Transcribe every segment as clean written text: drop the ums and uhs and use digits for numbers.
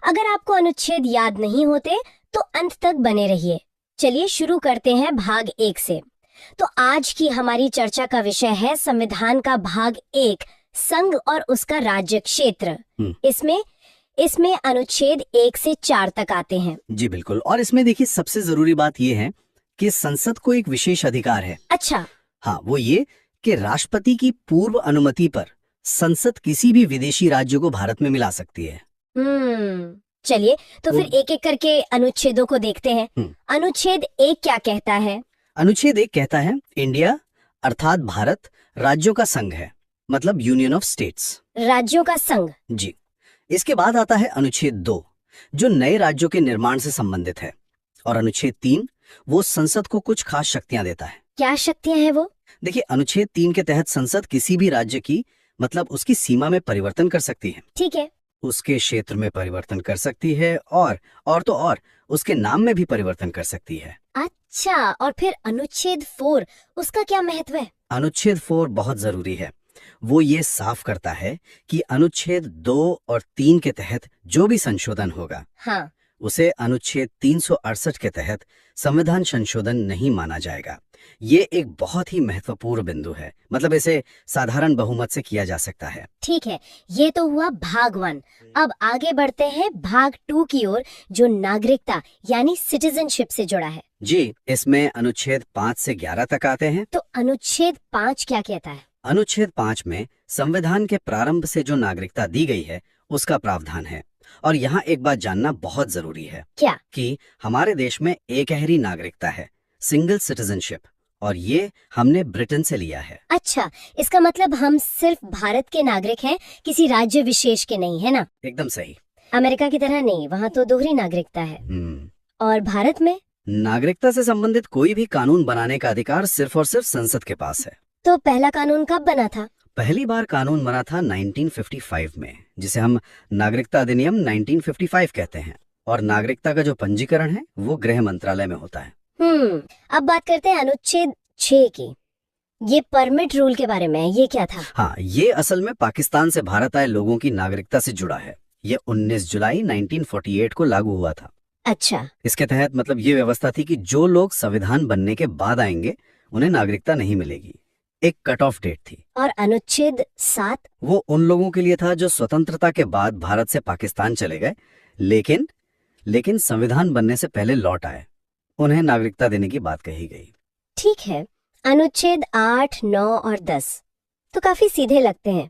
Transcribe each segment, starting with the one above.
अगर आपको अनुच्छेद याद नहीं होते तो अंत तक बने रहिए। चलिए शुरू करते हैं भाग 1 से। तो आज की हमारी चर्चा का विषय है संविधान का भाग 1, संघ और उसका राज्य क्षेत्र। इसमें अनुच्छेद 1 से 4 तक आते हैं। जी बिल्कुल। और इसमें देखिए सबसे जरूरी बात यह है कि संसद को एक विशेष अधिकार है। अच्छा। हाँ, वो ये कि राष्ट्रपति की पूर्व अनुमति पर संसद किसी भी विदेशी राज्य को भारत में मिला सकती है। चलिए तो फिर एक एक करके अनुच्छेदों को देखते हैं। अनुच्छेद 1 क्या कहता है? अनुच्छेद 1 कहता है इंडिया अर्थात भारत राज्यों का संघ है, मतलब यूनियन ऑफ स्टेट्स। राज्यों का संघ। जी। इसके बाद आता है अनुच्छेद 2 जो नए राज्यों के निर्माण से संबंधित है, और अनुच्छेद 3 वो संसद को कुछ खास शक्तियां देता है। क्या शक्तियां हैं वो? देखिए, अनुच्छेद 3 के तहत संसद किसी भी राज्य की मतलब उसकी सीमा में परिवर्तन कर सकती है। ठीक है। उसके क्षेत्र में परिवर्तन कर सकती है और उसके नाम में भी परिवर्तन कर सकती है। अच्छा, और फिर अनुच्छेद 4 उसका क्या महत्व है? अनुच्छेद 4 बहुत जरूरी है। वो ये साफ करता है कि अनुच्छेद 2 और 3 के तहत जो भी संशोधन होगा, हाँ, उसे अनुच्छेद 368 के तहत संविधान संशोधन नहीं माना जाएगा। ये एक बहुत ही महत्वपूर्ण बिंदु है, मतलब इसे साधारण बहुमत से किया जा सकता है। ठीक है, ये तो हुआ भाग 1। अब आगे बढ़ते हैं भाग 2 की ओर, जो नागरिकता यानी सिटीजनशिप से जुड़ा है। जी, इसमें अनुच्छेद 5 से 11 तक आते हैं। तो अनुच्छेद 5 क्या कहता है? अनुच्छेद 5 में संविधान के प्रारंभ से जो नागरिकता दी गई है उसका प्रावधान है। और यहाँ एक बात जानना बहुत जरूरी है। क्या? कि हमारे देश में एकहरी नागरिकता है, सिंगल सिटीजनशिप, और ये हमने ब्रिटेन से लिया है। अच्छा, इसका मतलब हम सिर्फ भारत के नागरिक हैं, किसी राज्य विशेष के नहीं, है ना? एकदम सही। अमेरिका की तरह नहीं, वहाँ तो दोहरी नागरिकता है। और भारत में नागरिकता से संबंधित कोई भी कानून बनाने का अधिकार सिर्फ और सिर्फ संसद के पास है। तो पहला कानून कब बना था? पहली बार कानून बना था 1955 में, जिसे हम नागरिकता अधिनियम 1955 कहते हैं। और नागरिकता का जो पंजीकरण है वो गृह मंत्रालय में होता है। अब बात करते हैं अनुच्छेद 6 की। ये परमिट रूल के बारे में, ये क्या था? हाँ, ये असल में पाकिस्तान से भारत आए लोगों की नागरिकता से जुड़ा है। ये 19 जुलाई 1948 को लागू हुआ था। अच्छा। इसके तहत मतलब ये व्यवस्था थी कि जो लोग संविधान बनने के बाद आएंगे उन्हें नागरिकता नहीं मिलेगी। एक कट ऑफ डेट थी। और अनुच्छेद 7? वो उन लोगों के लिए था जो स्वतंत्रता के बाद भारत से पाकिस्तान चले गए, लेकिन संविधान बनने से पहले लौट आए। उन्हें नागरिकता देने की बात कही गई। ठीक है। अनुच्छेद 8, 9 और 10 तो काफी सीधे लगते हैं।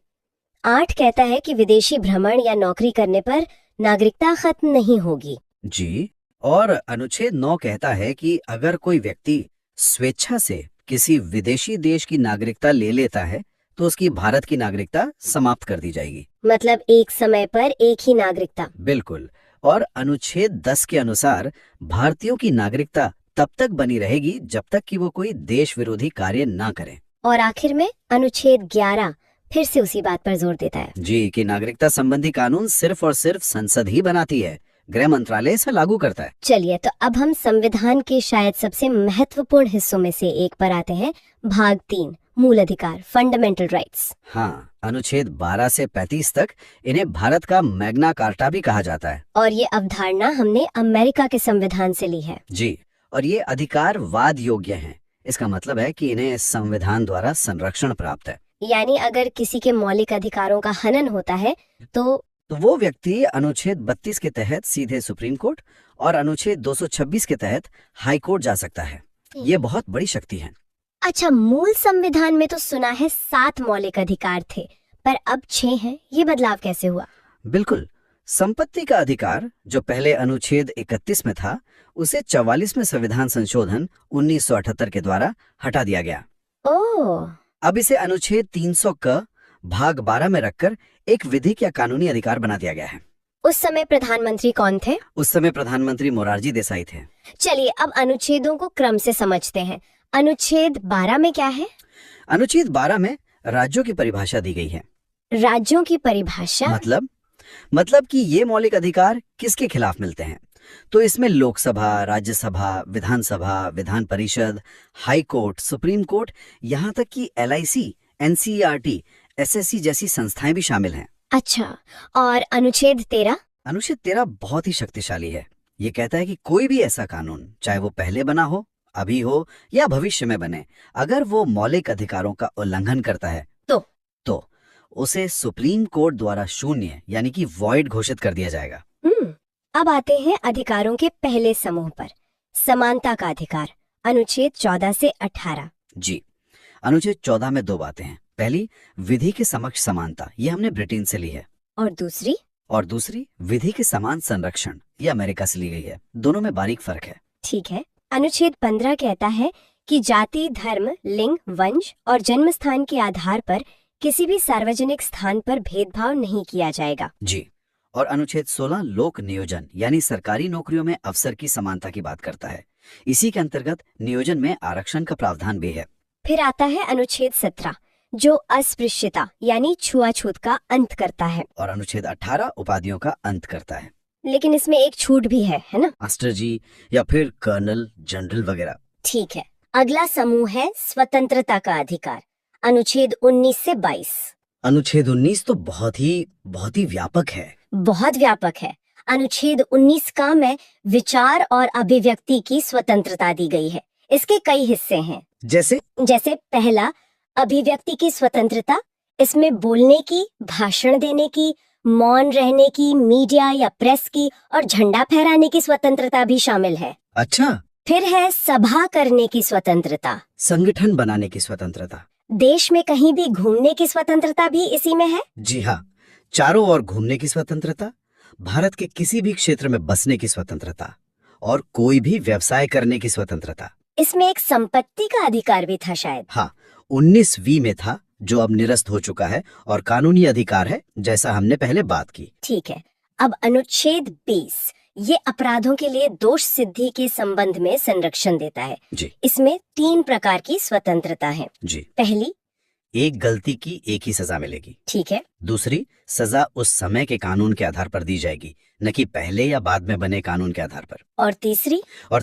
8 कहता है कि विदेशी भ्रमण या नौकरी करने पर नागरिकता खत्म नहीं होगी। जी। और अनुच्छेद 9 कहता है कि अगर कोई व्यक्ति स्वेच्छा से किसी विदेशी देश की नागरिकता ले लेता है तो उसकी भारत की नागरिकता समाप्त कर दी जाएगी। मतलब एक समय पर एक ही नागरिकता। बिल्कुल। और अनुच्छेद 10 के अनुसार भारतीयों की नागरिकता तब तक बनी रहेगी जब तक कि वो कोई देश विरोधी कार्य ना करें। और आखिर में अनुच्छेद 11 फिर से उसी बात पर जोर देता है। जी, कि नागरिकता संबंधी कानून सिर्फ और सिर्फ संसद ही बनाती है, गृह मंत्रालय इसे लागू करता है। चलिए, तो अब हम संविधान के शायद सबसे महत्वपूर्ण हिस्सों में से एक पर आते हैं, भाग 3, मूल अधिकार, फंडामेंटल राइट्स। हाँ, अनुच्छेद 12 से 35 तक इन्हें भारत का मैग्ना कार्टा भी कहा जाता है। और ये अवधारणा हमने अमेरिका के संविधान से ली है। जी, और ये अधिकार वाद योग्य हैं। इसका मतलब है कि इन्हें संविधान द्वारा संरक्षण प्राप्त है। यानी अगर किसी के मौलिक अधिकारों का हनन होता है तो वो व्यक्ति अनुच्छेद 32 के तहत सीधे सुप्रीम कोर्ट और अनुच्छेद 226 के तहत हाई कोर्ट जा सकता है। ये बहुत बड़ी शक्ति है। अच्छा, मूल संविधान में तो सुना है 7 मौलिक अधिकार थे, पर अब 6 हैं। ये बदलाव कैसे हुआ? बिल्कुल। संपत्ति का अधिकार जो पहले अनुच्छेद 31 में था, उसे 44वें संविधान संशोधन 1978 के द्वारा हटा दिया गया। ओह। अब इसे अनुच्छेद 300 क भाग 12 में रखकर एक विधिक या कानूनी अधिकार बना दिया गया है। उस समय प्रधानमंत्री कौन थे? उस समय प्रधानमंत्री मोरारजी देसाई थे। चलिए अब अनुच्छेदों को क्रम से समझते हैं। अनुच्छेद 12 में क्या है? अनुच्छेद 12 में राज्यों की परिभाषा दी गई है। राज्यों की परिभाषा? मतलब कि ये मौलिक अधिकार किसके खिलाफ मिलते हैं। तो इसमें लोकसभा, राज्यसभा, विधानसभा, Vidhan Parishad, high court, supreme court, यहाँ तक कि LIC, NCERT, SSC जैसी संस्थाएं भी शामिल हैं। अच्छा, और अनुच्छेद 13? अनुच्छेद 13 बहुत ही शक्तिशाली है। ये कहता है कि कोई भी ऐसा कानून, चाहे वो पहले बना हो, अभी हो या भविष्य में बने, अगर वो मौलिक अधिकारों का उल्लंघन करता है तो उसे सुप्रीम कोर्ट द्वारा शून्य यानी कि वॉइड घोषित कर दिया जाएगा। अब आते हैं अधिकारों के पहले समूह पर, समानता का अधिकार, अनुच्छेद 14 से 18। जी, अनुच्छेद 14 में दो बातें हैं। पहली, विधि के समक्ष समानता, ये हमने ब्रिटेन से ली है। और दूसरी, विधि के समान संरक्षण, ये अमेरिका से ली गई है। दोनों में बारीक फर्क है। ठीक है। अनुच्छेद 15 कहता है कि जाति, धर्म, लिंग, वंश और जन्म स्थान के आधार पर किसी भी सार्वजनिक स्थान पर भेदभाव नहीं किया जाएगा। जी, और अनुच्छेद 16 लोक नियोजन यानी सरकारी नौकरियों में अवसर की समानता की बात करता है। इसी के अंतर्गत नियोजन में आरक्षण का प्रावधान भी है। फिर आता है अनुच्छेद 17 जो अस्पृश्यता यानी छुआछूत का अंत करता है। और अनुच्छेद 18 उपाधियों का अंत करता है। लेकिन इसमें एक छूट भी है ना? मास्टर जी या फिर कर्नल, जनरल वगैरह। ठीक है। अगला समूह है स्वतंत्रता का अधिकार, अनुच्छेद 19 से 22। अनुच्छेद 19 तो बहुत ही व्यापक है। बहुत व्यापक है। अनुच्छेद 19 का में विचार और अभिव्यक्ति की स्वतंत्रता दी गई है। इसके कई हिस्से हैं। जैसे पहला, अभिव्यक्ति की स्वतंत्रता। इसमें बोलने की, भाषण देने की, मौन रहने की, मीडिया या प्रेस की और झंडा फहराने की स्वतंत्रता भी शामिल है। अच्छा। फिर है सभा करने की स्वतंत्रता, संगठन बनाने की स्वतंत्रता, देश में कहीं भी घूमने की स्वतंत्रता भी इसी में है। जी हाँ, चारों ओर घूमने की स्वतंत्रता, भारत के किसी भी क्षेत्र में बसने की स्वतंत्रता और कोई भी व्यवसाय करने की स्वतंत्रता। इसमें एक संपत्ति का अधिकार भी था शायद। हाँ, 19वीं में था जो अब निरस्त हो चुका है और कानूनी अधिकार है जैसा हमने पहले बात की। ठीक है। अब अनुच्छेद 20 ये अपराधों के लिए दोष सिद्धि के संबंध में संरक्षण देता है। जी। इसमें 3 प्रकार की स्वतंत्रता है। जी। पहली, एक गलती की एक ही सजा मिलेगी। ठीक है। दूसरी, सजा उस समय के कानून के आधार पर दी जाएगी, न कि पहले या बाद में बने कानून के आधार पर। और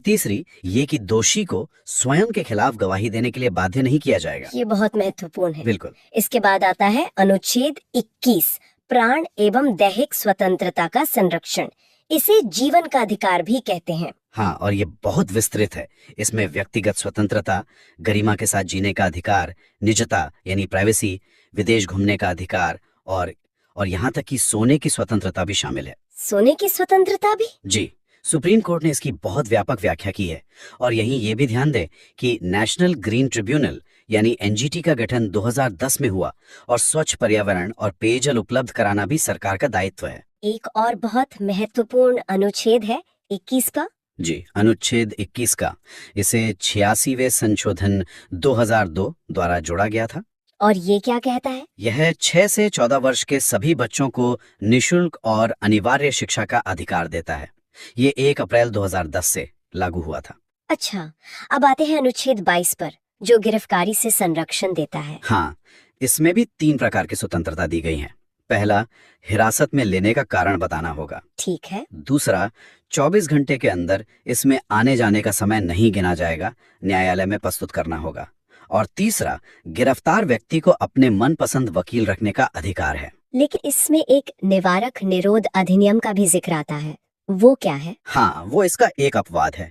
तीसरी, ये कि दोषी को स्वयं के खिलाफ गवाही देने के लिए बाध्य नहीं किया जाएगा। ये बहुत महत्वपूर्ण है। बिल्कुल। इसके बाद आता है अनुच्छेद 21 प्राण एवं दैहिक स्वतंत्रता का संरक्षण। इसे जीवन का अधिकार भी कहते हैं। हाँ, और ये बहुत विस्तृत है। इसमें व्यक्तिगत स्वतंत्रता, गरिमा के साथ जीने का अधिकार, निजता यानी प्राइवेसी, विदेश घूमने का अधिकार और यहाँ तक कि सोने की स्वतंत्रता भी शामिल है। सोने की स्वतंत्रता भी? जी, सुप्रीम कोर्ट ने इसकी बहुत व्यापक व्याख्या की है। और यहीं ये भी ध्यान दें कि नेशनल ग्रीन ट्रिब्यूनल यानी एनजीटी का गठन 2010 में हुआ और स्वच्छ पर्यावरण और पेयजल उपलब्ध कराना भी सरकार का दायित्व है। एक और बहुत महत्वपूर्ण अनुच्छेद है 21 का। जी, अनुच्छेद 21 का, इसे 86वें संशोधन 2002 द्वारा जोड़ा गया था। और ये क्या कहता है? यह 6 से 14 वर्ष के सभी बच्चों को निशुल्क और अनिवार्य शिक्षा का अधिकार देता है। ये 1 अप्रैल 2010 से लागू हुआ था। अच्छा, अब आते हैं अनुच्छेद 22 पर जो गिरफ्तारी से संरक्षण देता है। हाँ, इसमें भी 3 प्रकार की स्वतंत्रता दी गई है। पहला, हिरासत में लेने का कारण बताना होगा। ठीक है। दूसरा, 24 घंटे के अंदर इसमें आने जाने का समय नहीं गिना जाएगा, न्यायालय में प्रस्तुत करना होगा। और तीसरा, गिरफ्तार व्यक्ति को अपने मनपसंद वकील रखने का अधिकार है। लेकिन इसमें एक निवारक निरोध अधिनियम का भी जिक्र आता है, वो क्या है? हाँ, वो इसका एक अपवाद है।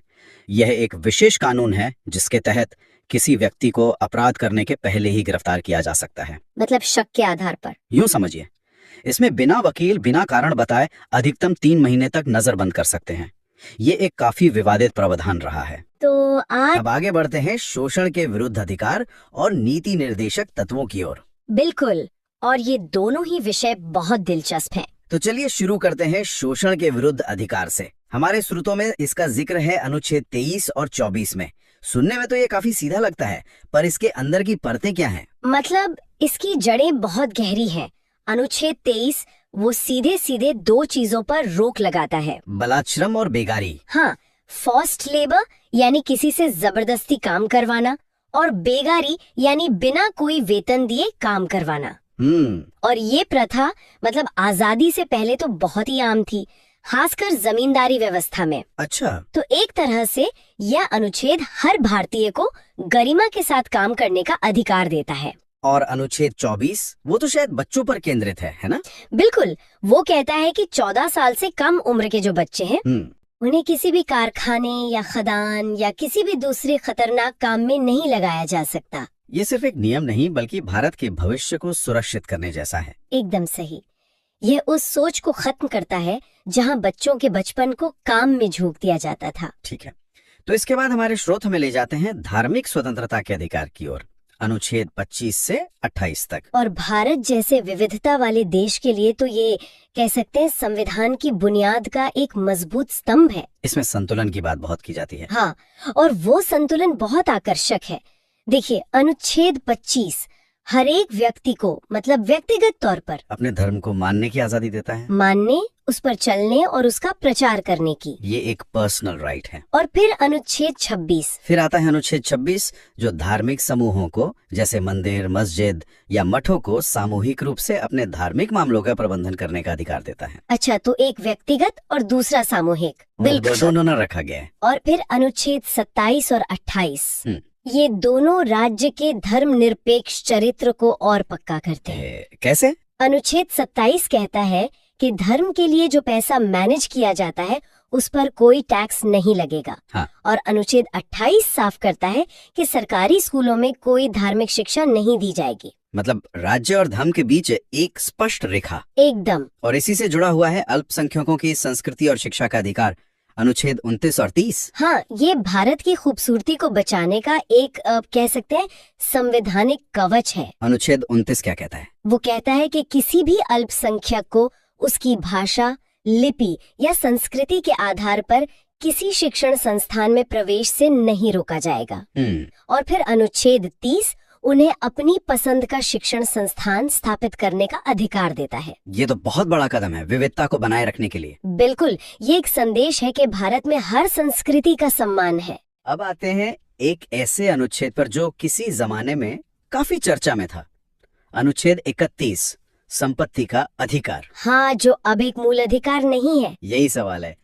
यह एक विशेष कानून है जिसके तहत किसी व्यक्ति को अपराध करने के पहले ही गिरफ्तार किया जा सकता है। मतलब शक के आधार पर? यूं समझिए, इसमें बिना वकील, बिना कारण बताए अधिकतम 3 महीने तक नजरबंद कर सकते हैं। ये एक काफी विवादित प्रावधान रहा है। तो अब आगे बढ़ते हैं शोषण के विरुद्ध अधिकार और नीति निर्देशक तत्वों की ओर। बिल्कुल, और ये दोनों ही विषय बहुत दिलचस्प हैं। तो चलिए शुरू करते हैं शोषण के विरुद्ध अधिकार से। हमारे स्रोतों में इसका जिक्र है अनुच्छेद 23 और 24 में। सुनने में तो ये काफी सीधा लगता है, पर इसके अंदर की परतें क्या हैं? मतलब इसकी जड़ें बहुत गहरी हैं। अनुच्छेद 23 वो सीधे सीधे 2 चीजों पर रोक लगाता है, बलात्श्रम और बेगारी। हाँ, फोर्स्ड लेबर यानी किसी से जबरदस्ती काम करवाना, और बेगारी यानी बिना कोई वेतन दिए काम करवाना। और ये प्रथा मतलब आजादी से पहले तो बहुत ही आम थी, खासकर जमींदारी व्यवस्था में। अच्छा। तो एक तरह से यह अनुच्छेद हर भारतीय को गरिमा के साथ काम करने का अधिकार देता है। और अनुच्छेद 24 वो तो शायद बच्चों पर केंद्रित है ना? बिल्कुल, वो कहता है कि 14 साल से कम उम्र के जो बच्चे हैं उन्हें किसी भी कारखाने या खदान या किसी भी दूसरे खतरनाक काम में नहीं लगाया जा सकता। ये सिर्फ एक नियम नहीं बल्कि भारत के भविष्य को सुरक्षित करने जैसा है। एकदम सही। यह उस सोच को खत्म करता है जहां बच्चों के बचपन को काम में झोंक दिया जाता था। ठीक है, तो इसके बाद हमारे स्रोत हमें ले जाते हैं धार्मिक स्वतंत्रता के अधिकार की ओर, अनुच्छेद 25 से 28 तक। और भारत जैसे विविधता वाले देश के लिए तो ये कह सकते हैं संविधान की बुनियाद का एक मजबूत स्तंभ है। इसमें संतुलन की बात बहुत की जाती है। हाँ, और वो संतुलन बहुत आकर्षक है। देखिए, अनुच्छेद 25 हर एक व्यक्ति को मतलब व्यक्तिगत तौर पर अपने धर्म को मानने की आजादी देता है, मानने, उस पर चलने और उसका प्रचार करने की। ये एक पर्सनल राइट है। और फिर अनुच्छेद 26। फिर आता है अनुच्छेद 26 जो धार्मिक समूहों को जैसे मंदिर, मस्जिद या मठों को सामूहिक रूप से अपने धार्मिक मामलों का प्रबंधन करने का अधिकार देता है। अच्छा, तो एक व्यक्तिगत और दूसरा सामूहिक। बिल्कुल, दोनों न रखा गया है। और फिर अनुच्छेद 27 और 28 ये दोनों राज्य के धर्मनिरपेक्ष चरित्र को और पक्का करते हैं। कैसे? अनुच्छेद 27 कहता है कि धर्म के लिए जो पैसा मैनेज किया जाता है उस पर कोई टैक्स नहीं लगेगा। हाँ। और अनुच्छेद 28 साफ करता है कि सरकारी स्कूलों में कोई धार्मिक शिक्षा नहीं दी जाएगी। मतलब राज्य और धर्म के बीच एक स्पष्ट रेखा। एकदम। और इसी से जुड़ा हुआ है अल्पसंख्यकों की संस्कृति और शिक्षा का अधिकार, अनुच्छेद 29 और 30। हाँ, ये भारत की खूबसूरती को बचाने का एक कह सकते हैं संवैधानिक कवच है। अनुच्छेद 29 क्या कहता है? वो कहता है कि किसी भी अल्पसंख्यक को उसकी भाषा, लिपि या संस्कृति के आधार पर किसी शिक्षण संस्थान में प्रवेश से नहीं रोका जाएगा। और फिर अनुच्छेद 30 उन्हें अपनी पसंद का शिक्षण संस्थान स्थापित करने का अधिकार देता है। ये तो बहुत बड़ा कदम है विविधता को बनाए रखने के लिए। बिल्कुल, ये एक संदेश है कि भारत में हर संस्कृति का सम्मान है। अब आते हैं एक ऐसे अनुच्छेद पर जो किसी जमाने में काफी चर्चा में था, अनुच्छेद 31, संपत्ति का अधिकार। हाँ, जो अब एक मूल अधिकार नहीं है। यही सवाल है,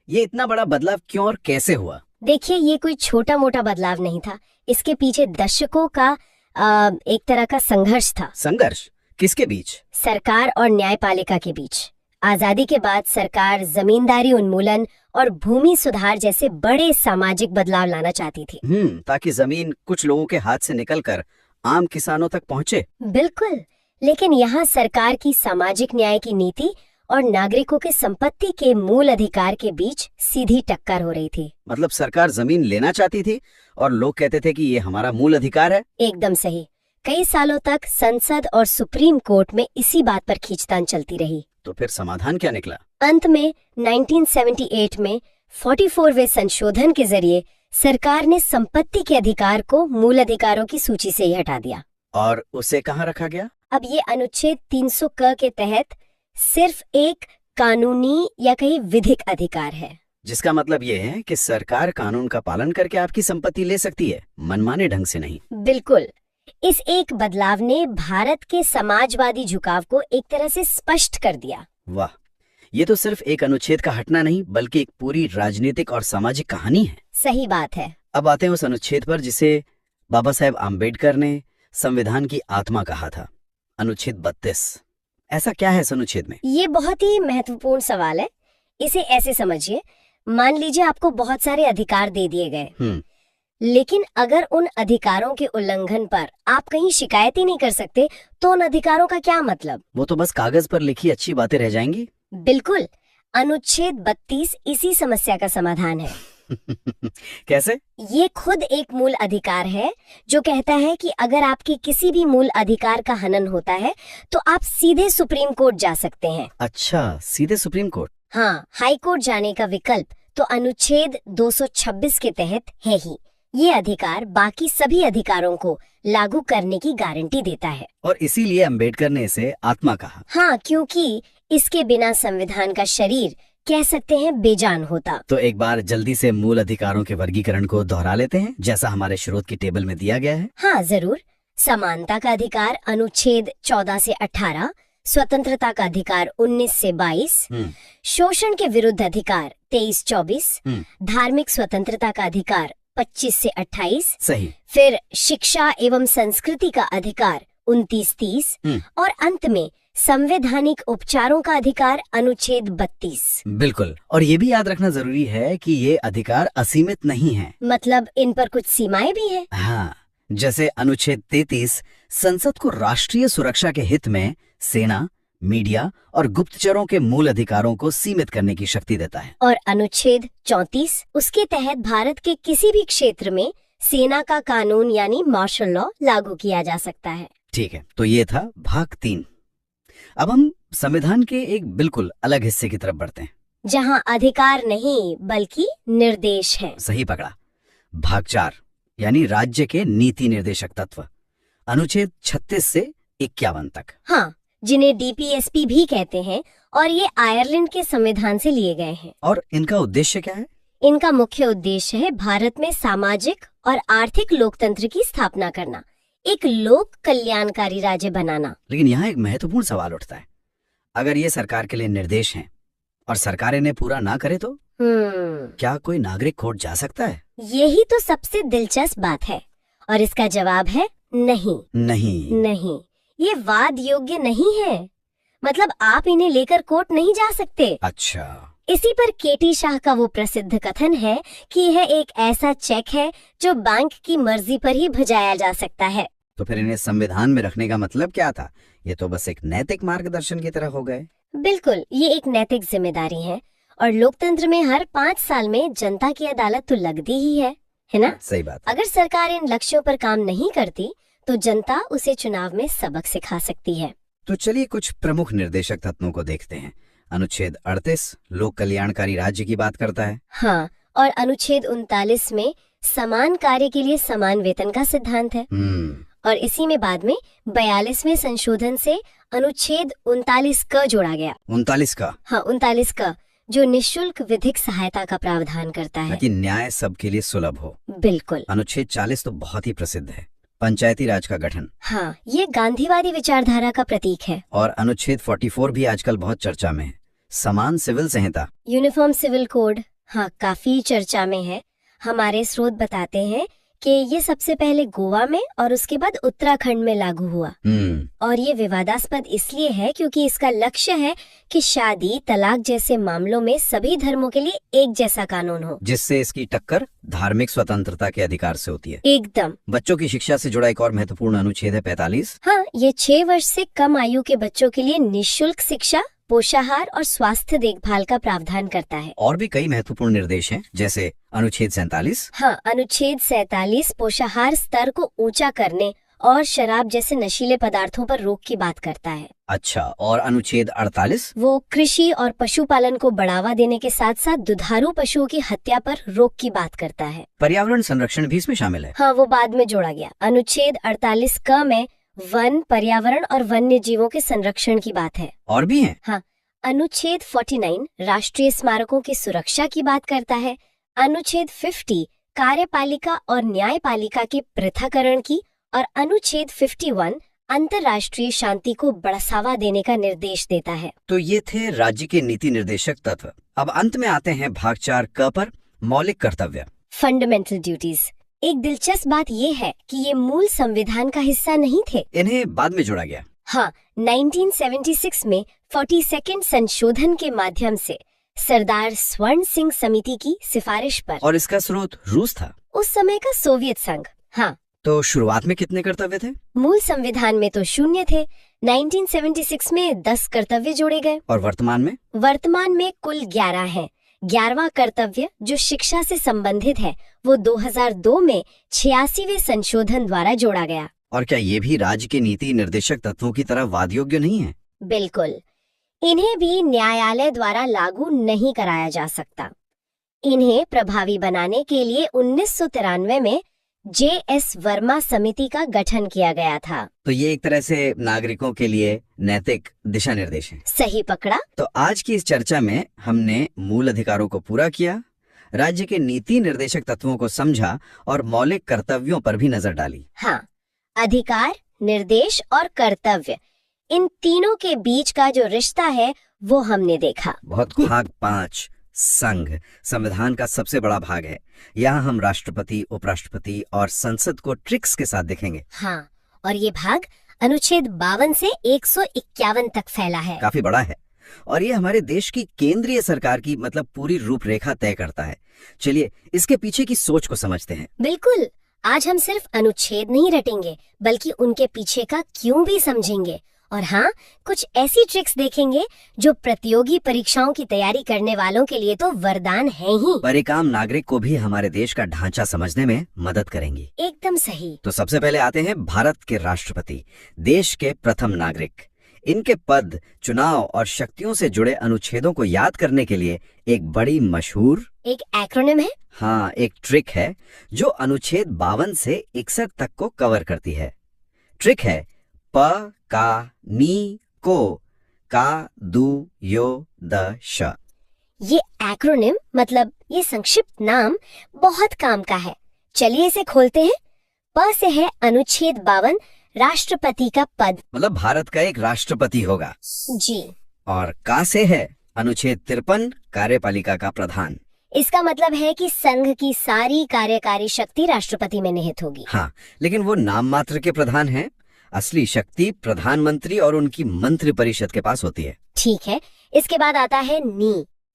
ये इतना बड़ा बदलाव क्यों और कैसे हुआ? देखिए, ये कोई छोटा मोटा बदलाव नहीं था। इसके पीछे दशकों का एक तरह का संघर्ष था। संघर्ष किसके बीच? सरकार और न्यायपालिका के बीच। आजादी के बाद सरकार जमींदारी उन्मूलन और भूमि सुधार जैसे बड़े सामाजिक बदलाव लाना चाहती थी। ताकि जमीन कुछ लोगों के हाथ से निकलकर आम किसानों तक पहुंचे। बिल्कुल, लेकिन यहाँ सरकार की सामाजिक न्याय की नीति और नागरिकों के संपत्ति के मूल अधिकार के बीच सीधी टक्कर हो रही थी। मतलब सरकार जमीन लेना चाहती थी और लोग कहते थे कि ये हमारा मूल अधिकार है। एकदम सही। कई सालों तक संसद और सुप्रीम कोर्ट में इसी बात पर खींचतान चलती रही। तो फिर समाधान क्या निकला? अंत में 1978 में 44वें संशोधन के जरिए सरकार ने संपत्ति के अधिकार को मूल अधिकारों की सूची से ही हटा दिया। और उसे कहाँ रखा गया? अब ये अनुच्छेद 300 क के तहत सिर्फ एक कानूनी या कहीं विधिक अधिकार है। जिसका मतलब ये है कि सरकार कानून का पालन करके आपकी संपत्ति ले सकती है, मनमाने ढंग से नहीं। बिल्कुल। इस एक बदलाव ने भारत के समाजवादी झुकाव को एक तरह से स्पष्ट कर दिया। वाह, ये तो सिर्फ एक अनुच्छेद का हटना नहीं बल्कि एक पूरी राजनीतिक और सामाजिक कहानी है। सही बात है। अब आते हैं उस अनुच्छेद पर जिसे बाबा साहेब आम्बेडकर ने संविधान की आत्मा कहा था, अनुच्छेद 32। ऐसा क्या है इस अनुच्छेद में? ये बहुत ही महत्वपूर्ण सवाल है। इसे ऐसे समझिए, मान लीजिए आपको बहुत सारे अधिकार दे दिए गए, लेकिन अगर उन अधिकारों के उल्लंघन पर आप कहीं शिकायत ही नहीं कर सकते तो उन अधिकारों का क्या मतलब? वो तो बस कागज पर लिखी अच्छी बातें रह जाएंगी। बिल्कुल, अनुच्छेद 32 इसी समस्या का समाधान है। कैसे? ये खुद एक मूल अधिकार है जो कहता है कि अगर आपके किसी भी मूल अधिकार का हनन होता है तो आप सीधे सुप्रीम कोर्ट जा सकते हैं। अच्छा, सीधे सुप्रीम कोर्ट? हाँ, हाई कोर्ट जाने का विकल्प तो अनुच्छेद 226 के तहत है ही। ये अधिकार बाकी सभी अधिकारों को लागू करने की गारंटी देता है। और इसीलिए अंबेडकर ने इसे आत्मा कहा। हाँ, क्योंकि इसके बिना संविधान का शरीर कह सकते हैं बेजान होता। तो एक बार जल्दी से मूल अधिकारों के वर्गीकरण को दोहरा लेते हैं जैसा हमारे स्रोत की टेबल में दिया गया है। हाँ जरूर। समानता का अधिकार अनुच्छेद 14 से 18, स्वतंत्रता का अधिकार 19 से 22, शोषण के विरुद्ध अधिकार 23-24, धार्मिक स्वतंत्रता का अधिकार 25 से 28, सही। फिर शिक्षा एवं संस्कृति का अधिकार 29-30 और अंत में संवैधानिक उपचारों का अधिकार अनुच्छेद 32। बिल्कुल, और ये भी याद रखना जरूरी है कि ये अधिकार असीमित नहीं है। मतलब इन पर कुछ सीमाएं भी हैं। हाँ, जैसे अनुच्छेद 33 संसद को राष्ट्रीय सुरक्षा के हित में सेना, मीडिया और गुप्तचरों के मूल अधिकारों को सीमित करने की शक्ति देता है। और अनुच्छेद 34 उसके तहत भारत के किसी भी क्षेत्र में सेना का कानून यानी मार्शल लॉ लागू किया जा सकता है। ठीक है, तो ये था भाग 3। अब हम संविधान के एक बिल्कुल अलग हिस्से की तरफ बढ़ते हैं, जहां अधिकार नहीं बल्कि निर्देश है। सही पकड़ा। भाग 4 यानी राज्य के नीति निर्देशक तत्व, अनुच्छेद 36 से 51 तक। हाँ, जिन्हें डीपीएसपी भी कहते हैं, और ये आयरलैंड के संविधान से लिए गए हैं। और इनका उद्देश्य क्या है? इनका मुख्य उद्देश्य है भारत में सामाजिक और आर्थिक लोकतंत्र की स्थापना करना, एक लोक कल्याणकारी राज्य बनाना। लेकिन यहाँ एक महत्वपूर्ण सवाल उठता है, अगर ये सरकार के लिए निर्देश हैं और सरकार इन्हें पूरा ना करे तो क्या कोई नागरिक कोर्ट जा सकता है? यही तो सबसे दिलचस्प बात है, और इसका जवाब है नहीं। नहीं, ये वाद योग्य नहीं है। मतलब आप इन्हें लेकर कोर्ट नहीं जा सकते। अच्छा, इसी पर केटी शाह का वो प्रसिद्ध कथन है कि यह एक ऐसा चेक है जो बैंक की मर्जी पर ही भिजाया जा सकता है। तो फिर इन्हें संविधान में रखने का मतलब क्या था? ये तो बस एक नैतिक मार्गदर्शन की तरह हो गए। बिल्कुल, ये एक नैतिक जिम्मेदारी है, और लोकतंत्र में हर 5 साल में जनता की अदालत तो लगती ही है ना? सही बात है। अगर सरकार इन लक्ष्यों पर काम नहीं करती तो जनता उसे चुनाव में सबक सिखा सकती है। तो चलिए कुछ प्रमुख निर्देशक तत्वों को देखते हैं। अनुच्छेद 38 लोक कल्याणकारी राज्य की बात करता है। हाँ, और अनुच्छेद 39 में समान कार्य के लिए समान वेतन का सिद्धांत है। और इसी में बाद में 42वें संशोधन से अनुच्छेद 39 क जोड़ा गया। 39 का? हाँ, 39 क, जो निःशुल्क विधिक सहायता का प्रावधान करता है, ताकि न्याय सबके लिए सुलभ हो। बिल्कुल। अनुच्छेद 40 तो बहुत ही प्रसिद्ध है, पंचायती राज का गठन। हाँ, ये गांधीवादी विचारधारा का प्रतीक है। और अनुच्छेद 44 भी आजकल बहुत चर्चा में है, समान सिविल संहिता, यूनिफॉर्म सिविल कोड। हाँ, काफी चर्चा में है। हमारे स्रोत बताते हैं कि ये सबसे पहले गोवा में और उसके बाद उत्तराखंड में लागू हुआ। और ये विवादास्पद इसलिए है क्योंकि इसका लक्ष्य है कि शादी, तलाक जैसे मामलों में सभी धर्मों के लिए एक जैसा कानून हो, जिससे इसकी टक्कर धार्मिक स्वतंत्रता के अधिकार से होती है। एकदम। बच्चों की शिक्षा से जुड़ा एक और महत्वपूर्ण अनुच्छेद है 45। हाँ, ये 6 वर्ष से कम आयु के बच्चों के लिए निःशुल्क शिक्षा, पोषाहार और स्वास्थ्य देखभाल का प्रावधान करता है। और भी कई महत्वपूर्ण निर्देश हैं, जैसे अनुच्छेद 47। हाँ, अनुच्छेद 47 पोषाहार स्तर को ऊंचा करने और शराब जैसे नशीले पदार्थों पर रोक की बात करता है। अच्छा, और अनुच्छेद 48? वो कृषि और पशुपालन को बढ़ावा देने के साथ साथ दुधारू पशुओं की हत्या पर रोक की बात करता है। पर्यावरण संरक्षण भी इसमें शामिल है। हाँ, वो बाद में जोड़ा गया। अनुच्छेद 48 क में वन, पर्यावरण और वन्य जीवों के संरक्षण की बात है। और भी हैं? हाँ, अनुच्छेद 49 राष्ट्रीय स्मारकों की सुरक्षा की बात करता है। अनुच्छेद 50 कार्यपालिका और न्यायपालिका के पृथक्करण की, और अनुच्छेद 51 अंतर्राष्ट्रीय शांति को बढ़ावा देने का निर्देश देता है। तो ये थे राज्य के नीति निर्देशक तत्व। अब अंत में आते हैं भाग 4 क पर, मौलिक कर्तव्य, फंडामेंटल ड्यूटीज। एक दिलचस्प बात ये है कि ये मूल संविधान का हिस्सा नहीं थे, इन्हें बाद में जोड़ा गया। हाँ, 1976 में 42वें संशोधन के माध्यम से सरदार स्वर्ण सिंह समिति की सिफारिश पर। और इसका स्रोत रूस था, उस समय का सोवियत संघ। हाँ, तो शुरुआत में कितने कर्तव्य थे? मूल संविधान में तो 0 थे। 1976 में 10 कर्तव्य जोड़े गए। और वर्तमान में कुल 11 हैं। 11वां कर्तव्य जो शिक्षा से संबंधित है, वो 2002 में 86वें संशोधन द्वारा जोड़ा गया। और क्या ये भी राज्य के नीति निर्देशक तत्वों की तरह वाद योग्य नहीं है? बिल्कुल, इन्हें भी न्यायालय द्वारा लागू नहीं कराया जा सकता। इन्हें प्रभावी बनाने के लिए 1993 में JS वर्मा समिति का गठन किया गया था। तो ये एक तरह से नागरिकों के लिए नैतिक दिशा निर्देश है। सही पकड़ा। तो आज की इस चर्चा में हमने मूल अधिकारों को पूरा किया, राज्य के नीति निर्देशक तत्वों को समझा और मौलिक कर्तव्यों पर भी नजर डाली। हाँ, अधिकार, निर्देश और कर्तव्य, इन तीनों के बीच का जो रिश्ता है वो हमने देखा। भाग 5 संघ संविधान का सबसे बड़ा भाग है। यहाँ हम राष्ट्रपति, उपराष्ट्रपति और संसद को ट्रिक्स के साथ देखेंगे। हाँ, और ये भाग अनुच्छेद 52 से 151 तक फैला है। काफी बड़ा है और ये हमारे देश की केंद्रीय सरकार की मतलब पूरी रूपरेखा तय करता है। चलिए इसके पीछे की सोच को समझते हैं। बिल्कुल, आज हम सिर्फ अनुच्छेद नहीं रटेंगे बल्कि उनके पीछे का क्यों भी समझेंगे। और हाँ, कुछ ऐसी ट्रिक्स देखेंगे जो प्रतियोगी परीक्षाओं की तैयारी करने वालों के लिए तो वरदान है ही, पर एक आम नागरिक को भी हमारे देश का ढांचा समझने में मदद करेंगी। एकदम सही। तो सबसे पहले आते हैं भारत के राष्ट्रपति, देश के प्रथम नागरिक। इनके पद, चुनाव और शक्तियों से जुड़े अनुच्छेदों को याद करने के लिए एक बड़ी मशहूर एक एक्रोनिम है। हाँ, एक ट्रिक है जो अनुच्छेद 52 से 61 तक को कवर करती है। ट्रिक है प का नी को का दू यो द श। ये एक्रोनिम मतलब ये संक्षिप्त नाम बहुत काम का है। चलिए इसे खोलते हैं। प से है अनुच्छेद 52, राष्ट्रपति का पद, मतलब भारत का एक राष्ट्रपति होगा। जी। और का से है अनुच्छेद 53, कार्यपालिका का प्रधान। इसका मतलब है कि संघ की सारी कार्यकारी शक्ति राष्ट्रपति में निहित होगी। हाँ, लेकिन वो नाम मात्र के प्रधान हैं। असली शक्ति प्रधानमंत्री और उनकी मंत्री परिषद के पास होती है। ठीक है, इसके बाद आता है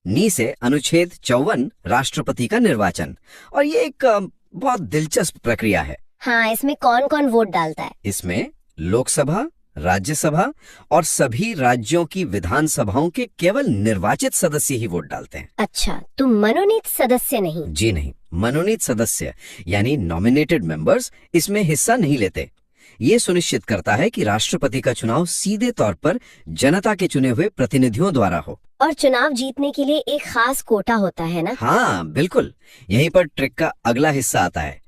नी से अनुच्छेद 54, राष्ट्रपति का निर्वाचन। और ये एक बहुत दिलचस्प प्रक्रिया है। हाँ, इसमें कौन कौन वोट डालता है? इसमें लोकसभा, राज्यसभा और सभी राज्यों की विधानसभाओं के केवल निर्वाचित सदस्य ही वोट डालते हैं। अच्छा, तो मनोनीत सदस्य नहीं? जी नहीं, मनोनीत सदस्य यानी नॉमिनेटेड मेंबर्स इसमें हिस्सा नहीं लेते। ये सुनिश्चित करता है कि राष्ट्रपति का चुनाव सीधे तौर पर जनता के चुने हुए प्रतिनिधियों द्वारा हो। और चुनाव जीतने के लिए एक खास कोटा होता है ना? हाँ बिल्कुल, यहीं पर ट्रिक का अगला हिस्सा आता है।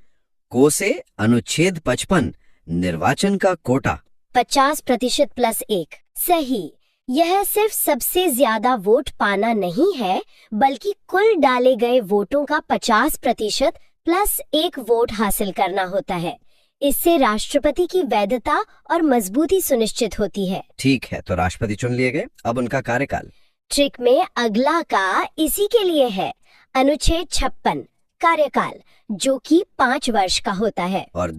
को से अनुच्छेद 55, निर्वाचन का कोटा। 50% प्लस 1। सही। यह सिर्फ सबसे ज्यादा वोट पाना नहीं है बल्कि कुल डाले गए वोटों का 50% प्लस 1 वोट हासिल करना होता है। इससे राष्ट्रपति की वैधता और मजबूती सुनिश्चित होती है। ठीक है, तो राष्ट्रपति चुन लिए गए, अब उनका कार्यकाल। ट्रिक में अगला का इसी के लिए है, अनुच्छेद 56, कार्यकाल, जो कि 5 वर्ष का होता है। और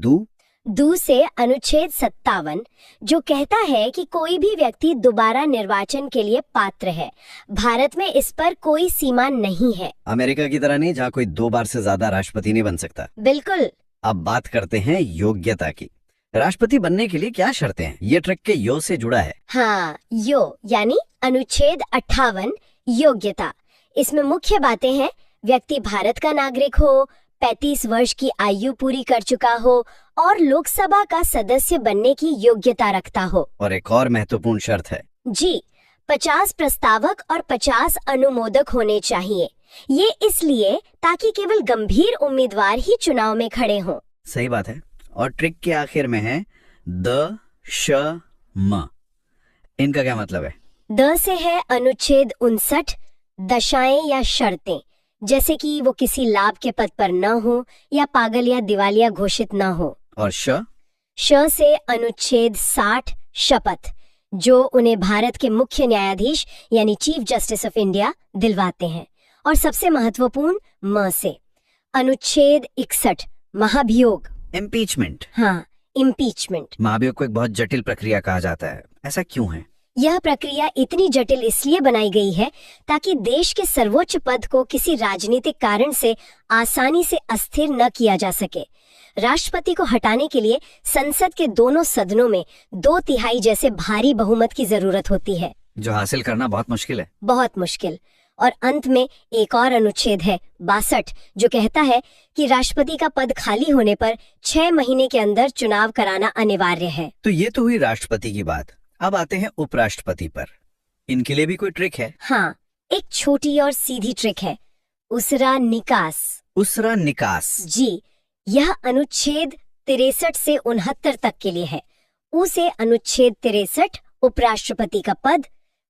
दू से अनुच्छेद 57, जो कहता है कि कोई भी व्यक्ति दोबारा निर्वाचन के लिए पात्र है। भारत में इस पर कोई सीमा नहीं है। अमेरिका की तरह नहीं, जहाँ कोई 2 बार से ज्यादा राष्ट्रपति नहीं बन सकता। बिल्कुल। अब बात करते हैं योग्यता की। राष्ट्रपति बनने के लिए क्या शर्तें हैं? ये ट्रिक के यो से जुड़ा है। हाँ, यो यानी अनुच्छेद 58, योग्यता। इसमें मुख्य बातें हैं, व्यक्ति भारत का नागरिक हो, 35 वर्ष की आयु पूरी कर चुका हो और लोकसभा का सदस्य बनने की योग्यता रखता हो। और एक और महत्वपूर्ण शर्त है जी, 50 प्रस्तावक और 50 अनुमोदक होने चाहिए। ये इसलिए ताकि केवल गंभीर उम्मीदवार ही चुनाव में खड़े हों। सही बात है। और ट्रिक के आखिर में है द श म। इनका क्या मतलब है? द से है अनुच्छेद 59, दशाएं या शर्तें, जैसे कि वो किसी लाभ के पद पर न हो या पागल या दिवालिया घोषित न हो। और श से अनुच्छेद 60, शपथ, जो उन्हें भारत के मुख्य न्यायाधीश यानी चीफ जस्टिस ऑफ इंडिया दिलवाते हैं। और सबसे महत्वपूर्ण म से अनुच्छेद 61, महाभियोग, इम्पीचमेंट। हाँ, इम्पीचमेंट। महाभियोग को एक बहुत जटिल प्रक्रिया कहा जाता है, ऐसा क्यों है? यह प्रक्रिया इतनी जटिल इसलिए बनाई गई है ताकि देश के सर्वोच्च पद को किसी राजनीतिक कारण से आसानी से अस्थिर न किया जा सके। राष्ट्रपति को हटाने के लिए संसद के दोनों सदनों में 2/3 जैसे भारी बहुमत की जरूरत होती है, जो हासिल करना बहुत मुश्किल है। बहुत मुश्किल। और अंत में एक और अनुच्छेद है 62, जो कहता है कि राष्ट्रपति का पद खाली होने पर 6 महीने के अंदर चुनाव कराना अनिवार्य है। तो ये तो हुई राष्ट्रपति की बात। अब आते हैं उपराष्ट्रपति पर। इनके लिए भी कोई ट्रिक है? हाँ, एक छोटी और सीधी ट्रिक है, उसरा निकास। उसरा निकास। जी, यह अनुच्छेद 63 से 69 तक के लिए है। उ से अनुच्छेद 63, उपराष्ट्रपति का पद।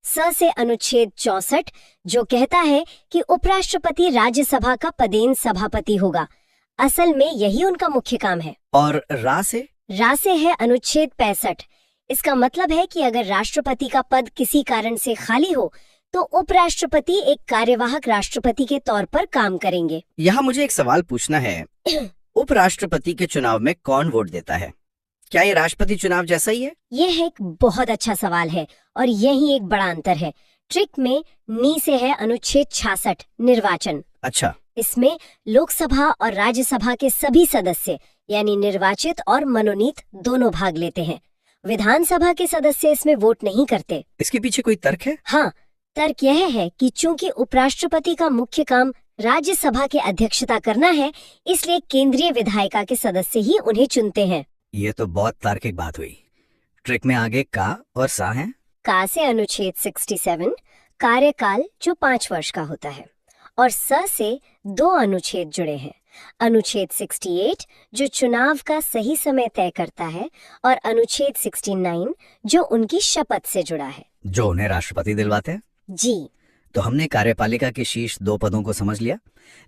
स से अनुच्छेद 64, जो कहता है कि उपराष्ट्रपति राज्यसभा का पदेन सभापति होगा। असल में यही उनका मुख्य काम है। और रा से है अनुच्छेद 65। इसका मतलब है कि अगर राष्ट्रपति का पद किसी कारण से खाली हो तो उपराष्ट्रपति एक कार्यवाहक राष्ट्रपति के तौर पर काम करेंगे। यहाँ मुझे एक सवाल पूछना है, उपराष्ट्रपति के चुनाव में कौन वोट देता है? क्या ये राष्ट्रपति चुनाव जैसा ही है? यह एक बहुत अच्छा सवाल है और यही एक बड़ा अंतर है। ट्रिक में नी से है अनुच्छेद 66 निर्वाचन। अच्छा, इसमें लोकसभा और राज्यसभा के सभी सदस्य यानी निर्वाचित और मनोनीत दोनों भाग लेते हैं। विधानसभा के सदस्य इसमें वोट नहीं करते। इसके पीछे कोई तर्क है? हाँ, तर्क यह है कि चूंकि उपराष्ट्रपति का मुख्य काम राज्यसभा की अध्यक्षता करना है, इसलिए केंद्रीय विधायिका के सदस्य ही उन्हें चुनते हैं। ये तो बहुत तार्किक बात हुई। ट्रिक में आगे का और सा है। का से अनुच्छेद 67 कार्यकाल जो 5 वर्ष का होता है और स से 2 अनुच्छेद जुड़े हैं। अनुच्छेद 68 जो चुनाव का सही समय तय करता है और अनुच्छेद 69 जो उनकी शपथ से जुड़ा है, जो उन्हें राष्ट्रपति दिलवाते हैं। जी। तो हमने कार्यपालिका के शीर्ष 2 पदों को समझ लिया,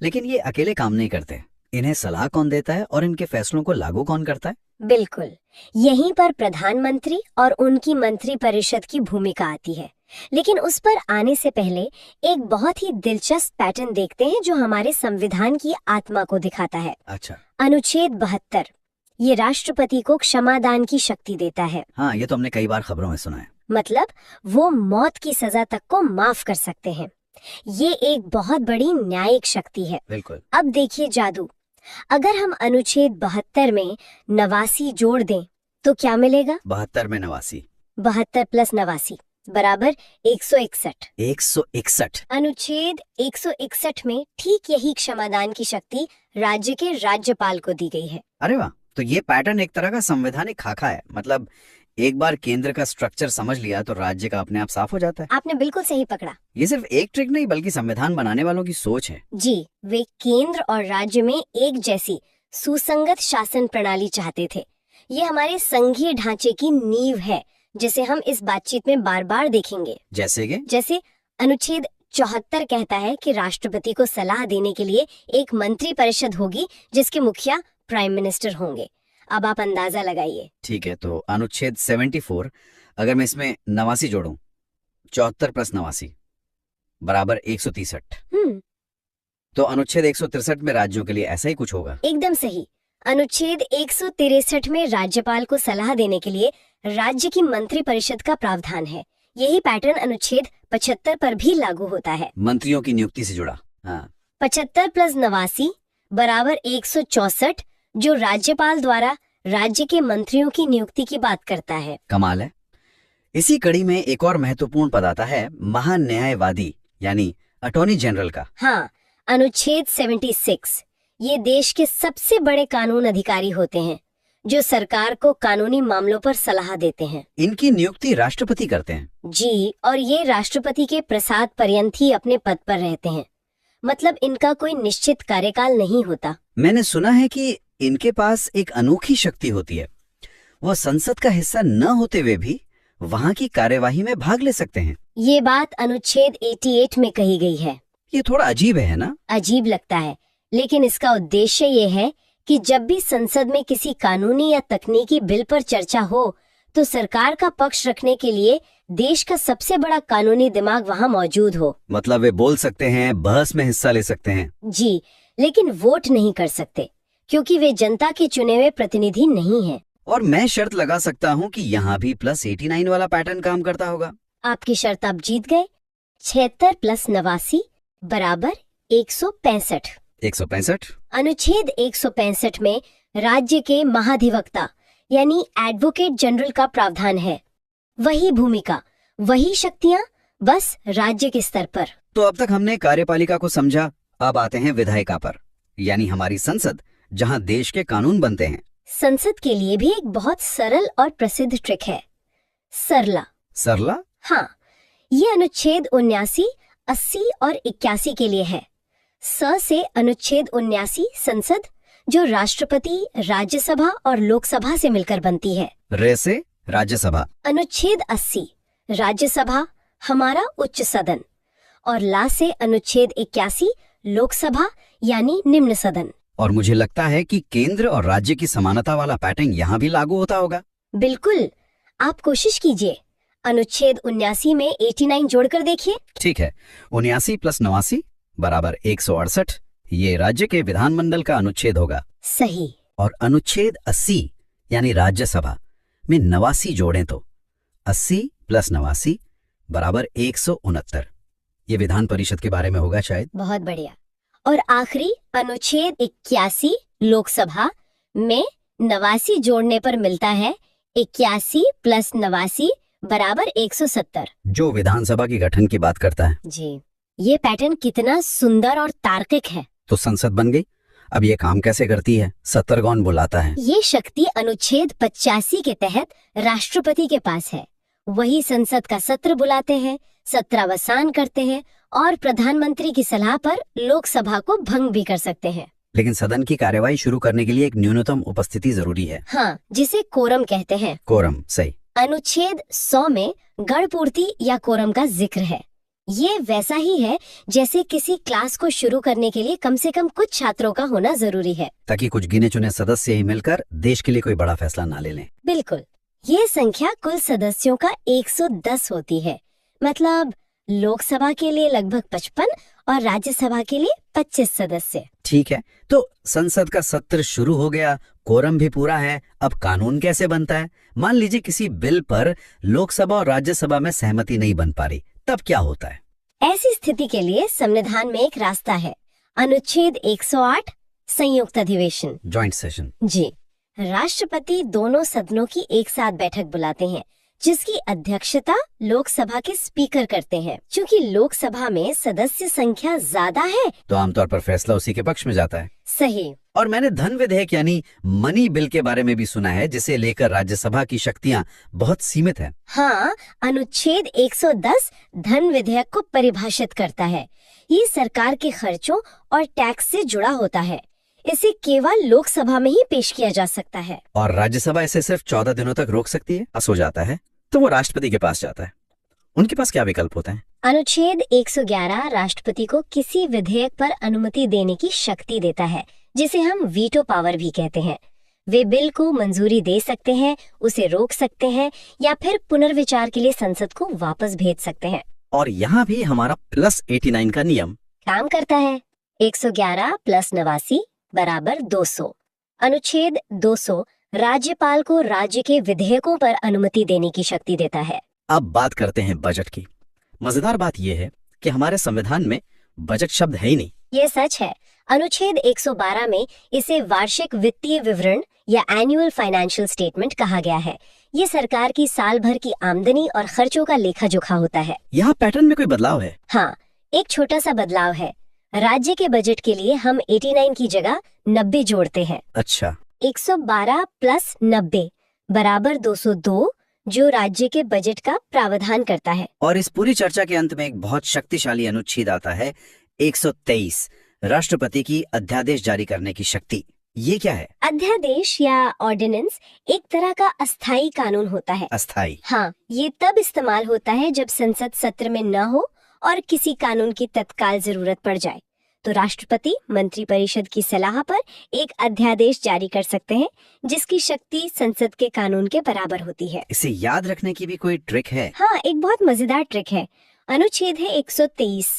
लेकिन ये अकेले काम नहीं करते। इन्हें सलाह कौन देता है और इनके फैसलों को लागू कौन करता है? बिल्कुल, यहीं पर प्रधानमंत्री और उनकी मंत्रिपरिषद की भूमिका आती है। लेकिन उस पर आने से पहले एक बहुत ही दिलचस्प पैटर्न देखते हैं जो हमारे संविधान की आत्मा को दिखाता है। अच्छा, अनुच्छेद 72 ये राष्ट्रपति को क्षमादान की शक्ति देता है। हाँ, ये तो हमने कई बार खबरों में सुना है। मतलब वो मौत की सजा तक को माफ कर सकते हैं। ये एक बहुत बड़ी न्यायिक शक्ति है। बिल्कुल। अब देखिए जादू, अगर हम अनुच्छेद 72 में 89 जोड़ दें तो क्या मिलेगा? 72 में 89 72 प्लस 89 बराबर 161। 161। अनुच्छेद 161 में ठीक यही क्षमादान की शक्ति राज्य के राज्यपाल को दी गई है। अरे वाह, तो ये पैटर्न एक तरह का संवैधानिक खाका है। मतलब एक बार केंद्र का स्ट्रक्चर समझ लिया तो राज्य का अपने आप साफ हो जाता है। आपने बिल्कुल सही पकड़ा। ये सिर्फ एक ट्रिक नहीं बल्कि संविधान बनाने वालों की सोच है। जी, वे केंद्र और राज्य में एक जैसी सुसंगत शासन प्रणाली चाहते थे। ये हमारे संघीय ढांचे की नींव है, जिसे हम इस बातचीत में बार बार देखेंगे। जैसे अनुच्छेद 74 कहता है कि राष्ट्रपति को सलाह देने के लिए एक मंत्री परिषद होगी जिसके मुखिया प्राइम मिनिस्टर होंगे। अब आप अंदाजा लगाइए। ठीक है, तो अनुच्छेद 74 अगर मैं इसमें 89 जोड़ूं, 74 प्लस 89 बराबर 163। तो अनुच्छेद 163 में राज्यों के लिए ऐसा ही कुछ होगा। एकदम सही। अनुच्छेद 163 में राज्यपाल को सलाह देने के लिए राज्य की मंत्री परिषद का प्रावधान है। यही पैटर्न अनुच्छेद 75 पर भी लागू होता है। मंत्रियों की नियुक्ति से जुड़ा। हाँ। 75 प्लस 89 बराबर 164 जो राज्यपाल द्वारा राज्य के मंत्रियों की नियुक्ति की बात करता है। कमाल है। इसी कड़ी में एक और महत्वपूर्ण पद आता है महान्यायवादी यानी अटॉर्नी जनरल का। हाँ, अनुच्छेद 76 ये देश के सबसे बड़े कानून अधिकारी होते हैं जो सरकार को कानूनी मामलों पर सलाह देते हैं। इनकी नियुक्ति राष्ट्रपति करते हैं। जी, और ये राष्ट्रपति के प्रसाद पर्यंत ही अपने पद पर रहते हैं। मतलब इनका कोई निश्चित कार्यकाल नहीं होता। मैंने सुना है कि इनके पास एक अनोखी शक्ति होती है। वो संसद का हिस्सा न होते हुए भी वहाँ की कार्यवाही में भाग ले सकते हैं। ये बात अनुच्छेद 88 में कही गई है। ये थोड़ा अजीब है ना? अजीब लगता है, लेकिन इसका उद्देश्य ये है कि जब भी संसद में किसी कानूनी या तकनीकी बिल पर चर्चा हो तो सरकार का पक्ष रखने के लिए देश का सबसे बड़ा कानूनी दिमाग वहाँ मौजूद हो। मतलब वे बोल सकते हैं, बहस में हिस्सा ले सकते हैं। जी, लेकिन वोट नहीं कर सकते क्योंकि वे जनता के चुने हुए प्रतिनिधि नहीं हैं। और मैं शर्त लगा सकता हूँ कि यहाँ भी प्लस 89 वाला पैटर्न काम करता होगा। आपकी शर्त आप जीत गए। 76 प्लस 89 बराबर 165। 165। अनुच्छेद 165 में राज्य के महाधिवक्ता यानी एडवोकेट जनरल का प्रावधान है। वही भूमिका, वही शक्तियाँ, बस राज्य के स्तर पर। तो अब तक हमने कार्यपालिका को समझा, अब आते हैं विधायिका पर, यानी हमारी संसद, जहाँ देश के कानून बनते हैं। संसद के लिए भी एक बहुत सरल और प्रसिद्ध ट्रिक है, सरला। सरला? हाँ, ये अनुच्छेद 79, 80 और 81 के लिए है। स से अनुच्छेद 79 संसद जो राष्ट्रपति, राज्यसभा और लोकसभा से मिलकर बनती है। रे से राज्यसभा। अनुच्छेद 80 राज्यसभा हमारा उच्च सदन और ला से अनुच्छेद 81 लोकसभा यानी निम्न सदन। और मुझे लगता है कि केंद्र और राज्य की समानता वाला पैटर्न यहाँ भी लागू होता होगा। बिल्कुल, आप कोशिश कीजिए। अनुच्छेद 79 में 89 जोड़कर देखिए। ठीक है, 79 प्लस 89 बराबर 168। ये राज्य के विधानमंडल का अनुच्छेद होगा। सही। और अनुच्छेद 80 यानी राज्यसभा में 89 जोड़ें तो 80 + 89 बराबर 169। ये विधान परिषद के बारे में होगा शायद। बहुत बढ़िया। और आखिरी अनुच्छेद 81 लोकसभा में 89 जोड़ने पर मिलता है 81 + 89 बराबर 170। जो विधानसभा के गठन की बात करता है। जी, ये पैटर्न कितना सुंदर और तार्किक है। तो संसद बन गई। अब ये काम कैसे करती है? सत्तर कौन बुलाता है? ये शक्ति अनुच्छेद 85 के तहत राष्ट्रपति के पास है। वही संसद का सत्र बुलाते हैं, सत्रावसान करते हैं और प्रधानमंत्री की सलाह पर लोकसभा को भंग भी कर सकते हैं। लेकिन सदन की कार्यवाही शुरू करने के लिए एक न्यूनतम उपस्थिति जरूरी है। हाँ, जिसे कोरम कहते हैं। कोरम, सही। अनुच्छेद 100 में गणपूर्ति या कोरम का जिक्र है। ये वैसा ही है जैसे किसी क्लास को शुरू करने के लिए कम से कम कुछ छात्रों का होना जरूरी है, ताकि कुछ गिने चुने सदस्य ही मिलकर देश के लिए कोई बड़ा फैसला ना ले लें। बिल्कुल। ये संख्या कुल सदस्यों का 110 होती है। मतलब लोकसभा के लिए लगभग 55 और राज्यसभा के लिए 25 सदस्य। ठीक है, तो संसद का सत्र शुरू हो गया, कोरम भी पूरा है। अब कानून कैसे बनता है? मान लीजिए किसी बिल पर लोकसभा और राज्यसभा में सहमति नहीं बन पा रही, तब क्या होता है? ऐसी स्थिति के लिए संविधान में एक रास्ता है। अनुच्छेद 108 संयुक्त अधिवेशन, जॉइंट सेशन। जी, राष्ट्रपति दोनों सदनों की एक साथ बैठक बुलाते हैं, जिसकी अध्यक्षता लोकसभा के स्पीकर करते हैं। क्योंकि लोकसभा में सदस्य संख्या ज्यादा है, तो आमतौर पर फैसला उसी के पक्ष में जाता है। सही। और मैंने धन विधेयक यानी मनी बिल के बारे में भी सुना है, जिसे लेकर राज्यसभा की शक्तियां बहुत सीमित है। हाँ, अनुच्छेद 110 धन विधेयक को परिभाषित करता है। ये सरकार के खर्चों और टैक्स से जुड़ा होता है। इसे केवल लोकसभा में ही पेश किया जा सकता है। और राज्यसभा इसे सिर्फ 14 दिनों तक रोक सकती है। पास हो जाता है तो वो राष्ट्रपति के पास जाता है। उनके पास क्या विकल्प होते हैं? अनुच्छेद 111 राष्ट्रपति को किसी विधेयक पर अनुमति देने की शक्ति देता है, जिसे हम वीटो पावर भी कहते हैं। वे बिल को मंजूरी दे सकते हैं, उसे रोक सकते हैं या फिर पुनर्विचार के लिए संसद को वापस भेज सकते हैं। और यहाँ भी हमारा +89 का नियम काम करता है। 111 + 89 बराबर 200। अनुच्छेद 200 राज्यपाल को राज्य के विधेयकों पर अनुमति देने की शक्ति देता है। अब बात करते हैं बजट की। मजेदार बात यह है कि हमारे संविधान में बजट शब्द है ही नहीं। ये सच है। अनुच्छेद 112 में इसे वार्षिक वित्तीय विवरण या एनुअल फाइनेंशियल स्टेटमेंट कहा गया है। ये सरकार की साल भर की आमदनी और खर्चों का लेखा जोखा होता है। यहाँ पैटर्न में कोई बदलाव है? हाँ, एक छोटा सा बदलाव है। राज्य के बजट के लिए हम 89 की जगह 90 जोड़ते हैं। अच्छा। 112 + 90 बराबर 202, जो राज्य के बजट का प्रावधान करता है। और इस पूरी चर्चा के अंत में एक बहुत शक्तिशाली अनुच्छेद आता है, 123, राष्ट्रपति की अध्यादेश जारी करने की शक्ति। ये क्या है? अध्यादेश या ऑर्डिनेंस एक तरह का अस्थायी कानून होता है। अस्थायी? हाँ, ये तब इस्तेमाल होता है जब संसद सत्र में न हो और किसी कानून की तत्काल जरूरत पड़ जाए, तो राष्ट्रपति मंत्रिपरिषद की सलाह पर एक अध्यादेश जारी कर सकते हैं, जिसकी शक्ति संसद के कानून के बराबर होती है। इसे याद रखने की भी कोई ट्रिक है? हाँ, एक बहुत मजेदार ट्रिक है। अनुच्छेद है 123।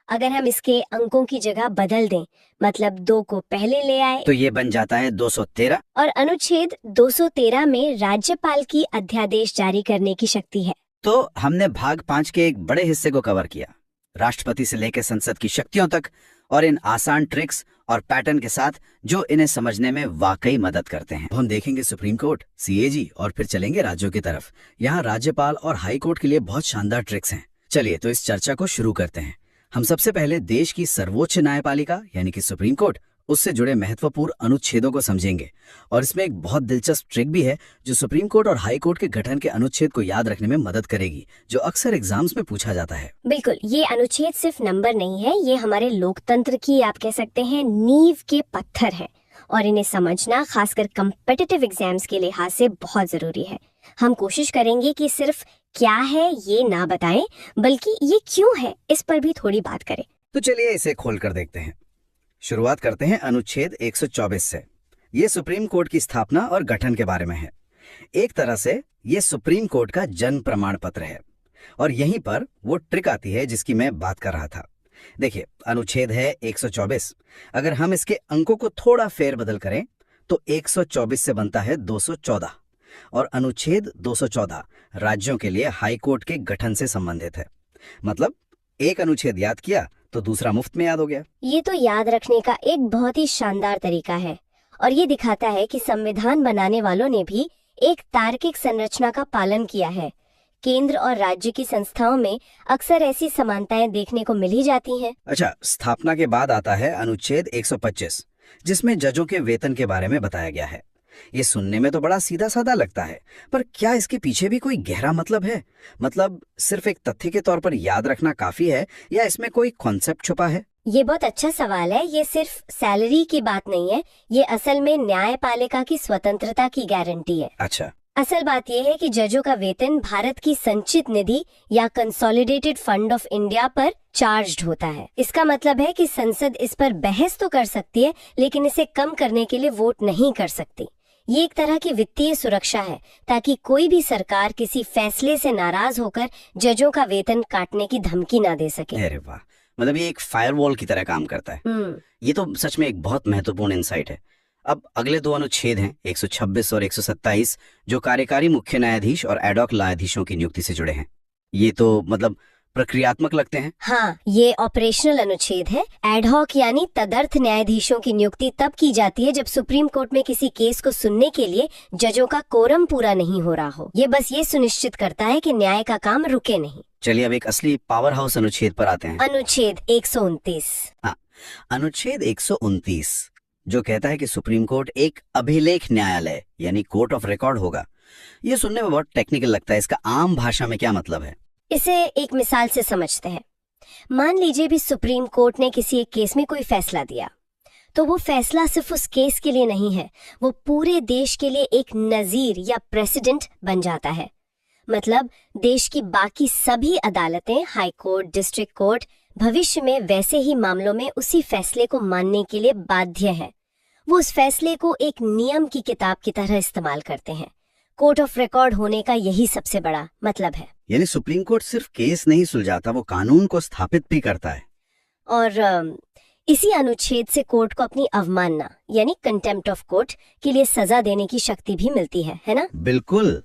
अगर हम इसके अंकों की जगह बदल दें, मतलब 2 को पहले ले आए, तो ये बन जाता है 213। और अनुच्छेद 213 में राज्यपाल की अध्यादेश जारी करने की शक्ति है। तो हमने भाग 5 के एक बड़े हिस्से को कवर किया, राष्ट्रपति से लेकर संसद की शक्तियों तक, और इन आसान ट्रिक्स और पैटर्न के साथ जो इन्हें समझने में वाकई मदद करते हैं। हम देखेंगे सुप्रीम कोर्ट, सीएजी और फिर चलेंगे राज्यों की तरफ। यहाँ राज्यपाल और हाई कोर्ट के लिए बहुत शानदार ट्रिक्स हैं। चलिए तो इस चर्चा को शुरू करते हैं। हम सबसे पहले देश की सर्वोच्च न्यायपालिका यानी कि सुप्रीम कोर्ट, उससे जुड़े महत्वपूर्ण अनुच्छेदों को समझेंगे। और इसमें एक बहुत दिलचस्प ट्रिक भी है जो सुप्रीम कोर्ट और हाई कोर्ट के गठन के अनुच्छेद को याद रखने में मदद करेगी, जो अक्सर एग्जाम्स में पूछा जाता है। बिल्कुल, ये अनुच्छेद सिर्फ नंबर नहीं है, ये हमारे लोकतंत्र की, आप कह सकते हैं, नींव के पत्थर है। और इन्हें समझना खासकर कम्पिटिटिव एग्जाम्स के लिहाज से बहुत जरूरी है। हम कोशिश करेंगे कि सिर्फ क्या है ये ना बताएं, बल्कि ये क्यों है इस पर भी थोड़ी बात करें। तो चलिए इसे खोल कर देखते हैं। शुरुआत करते हैं अनुच्छेद 124 से। ये सुप्रीम कोर्ट की स्थापना और गठन के बारे में है। एक तरह से ये सुप्रीम कोर्ट का जन्म प्रमाण पत्र है। और यहीं पर वो ट्रिक आती है जिसकी मैं बात कर रहा था। देखिए, अनुच्छेद है 124। अगर हम इसके अंकों को थोड़ा फेरबदल करें तो 124 से बनता है 214 और अनुच्छेद 214 राज्यों के लिए हाई कोर्ट के गठन से संबंधित है। मतलब एक अनुच्छेद याद किया तो दूसरा मुफ्त में याद हो गया। ये तो याद रखने का एक बहुत ही शानदार तरीका है और ये दिखाता है कि संविधान बनाने वालों ने भी एक तार्किक संरचना का पालन किया है। केंद्र और राज्य की संस्थाओं में अक्सर ऐसी समानताएं देखने को मिल ही जाती हैं। अच्छा, स्थापना के बाद आता है अनुच्छेद 125 जिसमें जजों के वेतन के बारे में बताया गया है। ये सुनने में तो बड़ा सीधा साधा लगता है, पर क्या इसके पीछे भी कोई गहरा मतलब है? मतलब सिर्फ एक तथ्य के तौर पर याद रखना काफी है या इसमें कोई कॉन्सेप्ट छुपा है? ये बहुत अच्छा सवाल है। ये सिर्फ सैलरी की बात नहीं है, ये असल में न्यायपालिका की स्वतंत्रता की गारंटी है। अच्छा, असल बात यह है कि जजों का वेतन भारत की संचित निधि या कंसोलिडेटेड फंड ऑफ इंडिया पर चार्ज्ड होता है। इसका मतलब है कि संसद इस पर बहस तो कर सकती है, लेकिन इसे कम करने के लिए वोट नहीं कर सकती। ये एक तरह की वित्तीय सुरक्षा है ताकि कोई भी सरकार किसी फैसले से नाराज होकर जजों का वेतन काटने की धमकी ना दे सके। अरे वाह, मतलब ये एक फायरवॉल की तरह काम करता है। ये तो सच में एक बहुत महत्वपूर्ण इंसाइट है। अब अगले दो अनुच्छेद हैं 126 और 127 जो कार्यकारी मुख्य न्यायाधीश और एडॉक न्यायाधीशों की नियुक्ति से जुड़े हैं। ये तो मतलब प्रक्रियात्मक लगते हैं। हाँ, ये ऑपरेशनल अनुच्छेद है। एडहॉक यानी तदर्थ न्यायाधीशों की नियुक्ति तब की जाती है जब सुप्रीम कोर्ट में किसी केस को सुनने के लिए जजों का कोरम पूरा नहीं हो रहा हो। ये बस ये सुनिश्चित करता है कि न्याय का काम रुके नहीं। चलिए अब एक असली पावर हाउस अनुच्छेद पर आते हैं। अनुच्छेद 129। हाँ, अनुच्छेद 129 जो कहता है कि सुप्रीम कोर्ट एक अभिलेख न्यायालय यानी कोर्ट ऑफ रिकॉर्ड होगा। ये सुनने में बहुत टेक्निकल लगता है, इसका आम भाषा में क्या मतलब है? इसे एक मिसाल से समझते हैं। मान लीजिए भी सुप्रीम कोर्ट ने किसी एक केस में कोई फैसला दिया, तो वो फैसला सिर्फ उस केस के लिए नहीं है, वो पूरे देश के लिए एक नजीर या प्रेसिडेंट बन जाता है। मतलब देश की बाकी सभी अदालतें, हाई कोर्ट, डिस्ट्रिक्ट कोर्ट, भविष्य में वैसे ही मामलों में उसी फैसले को मानने के लिए बाध्य है। वो उस फैसले को एक नियम की किताब की तरह इस्तेमाल करते हैं। कोर्ट ऑफ रिकॉर्ड होने का यही सबसे बड़ा मतलब है। यानी सुप्रीम कोर्ट सिर्फ केस नहीं सुलझाता, वो कानून को स्थापित भी करता है। और इसी अनुच्छेद से कोर्ट को अपनी अवमानना यानी कंटेम्प्ट ऑफ कोर्ट के लिए सजा देने की शक्ति भी मिलती है ना? बिल्कुल।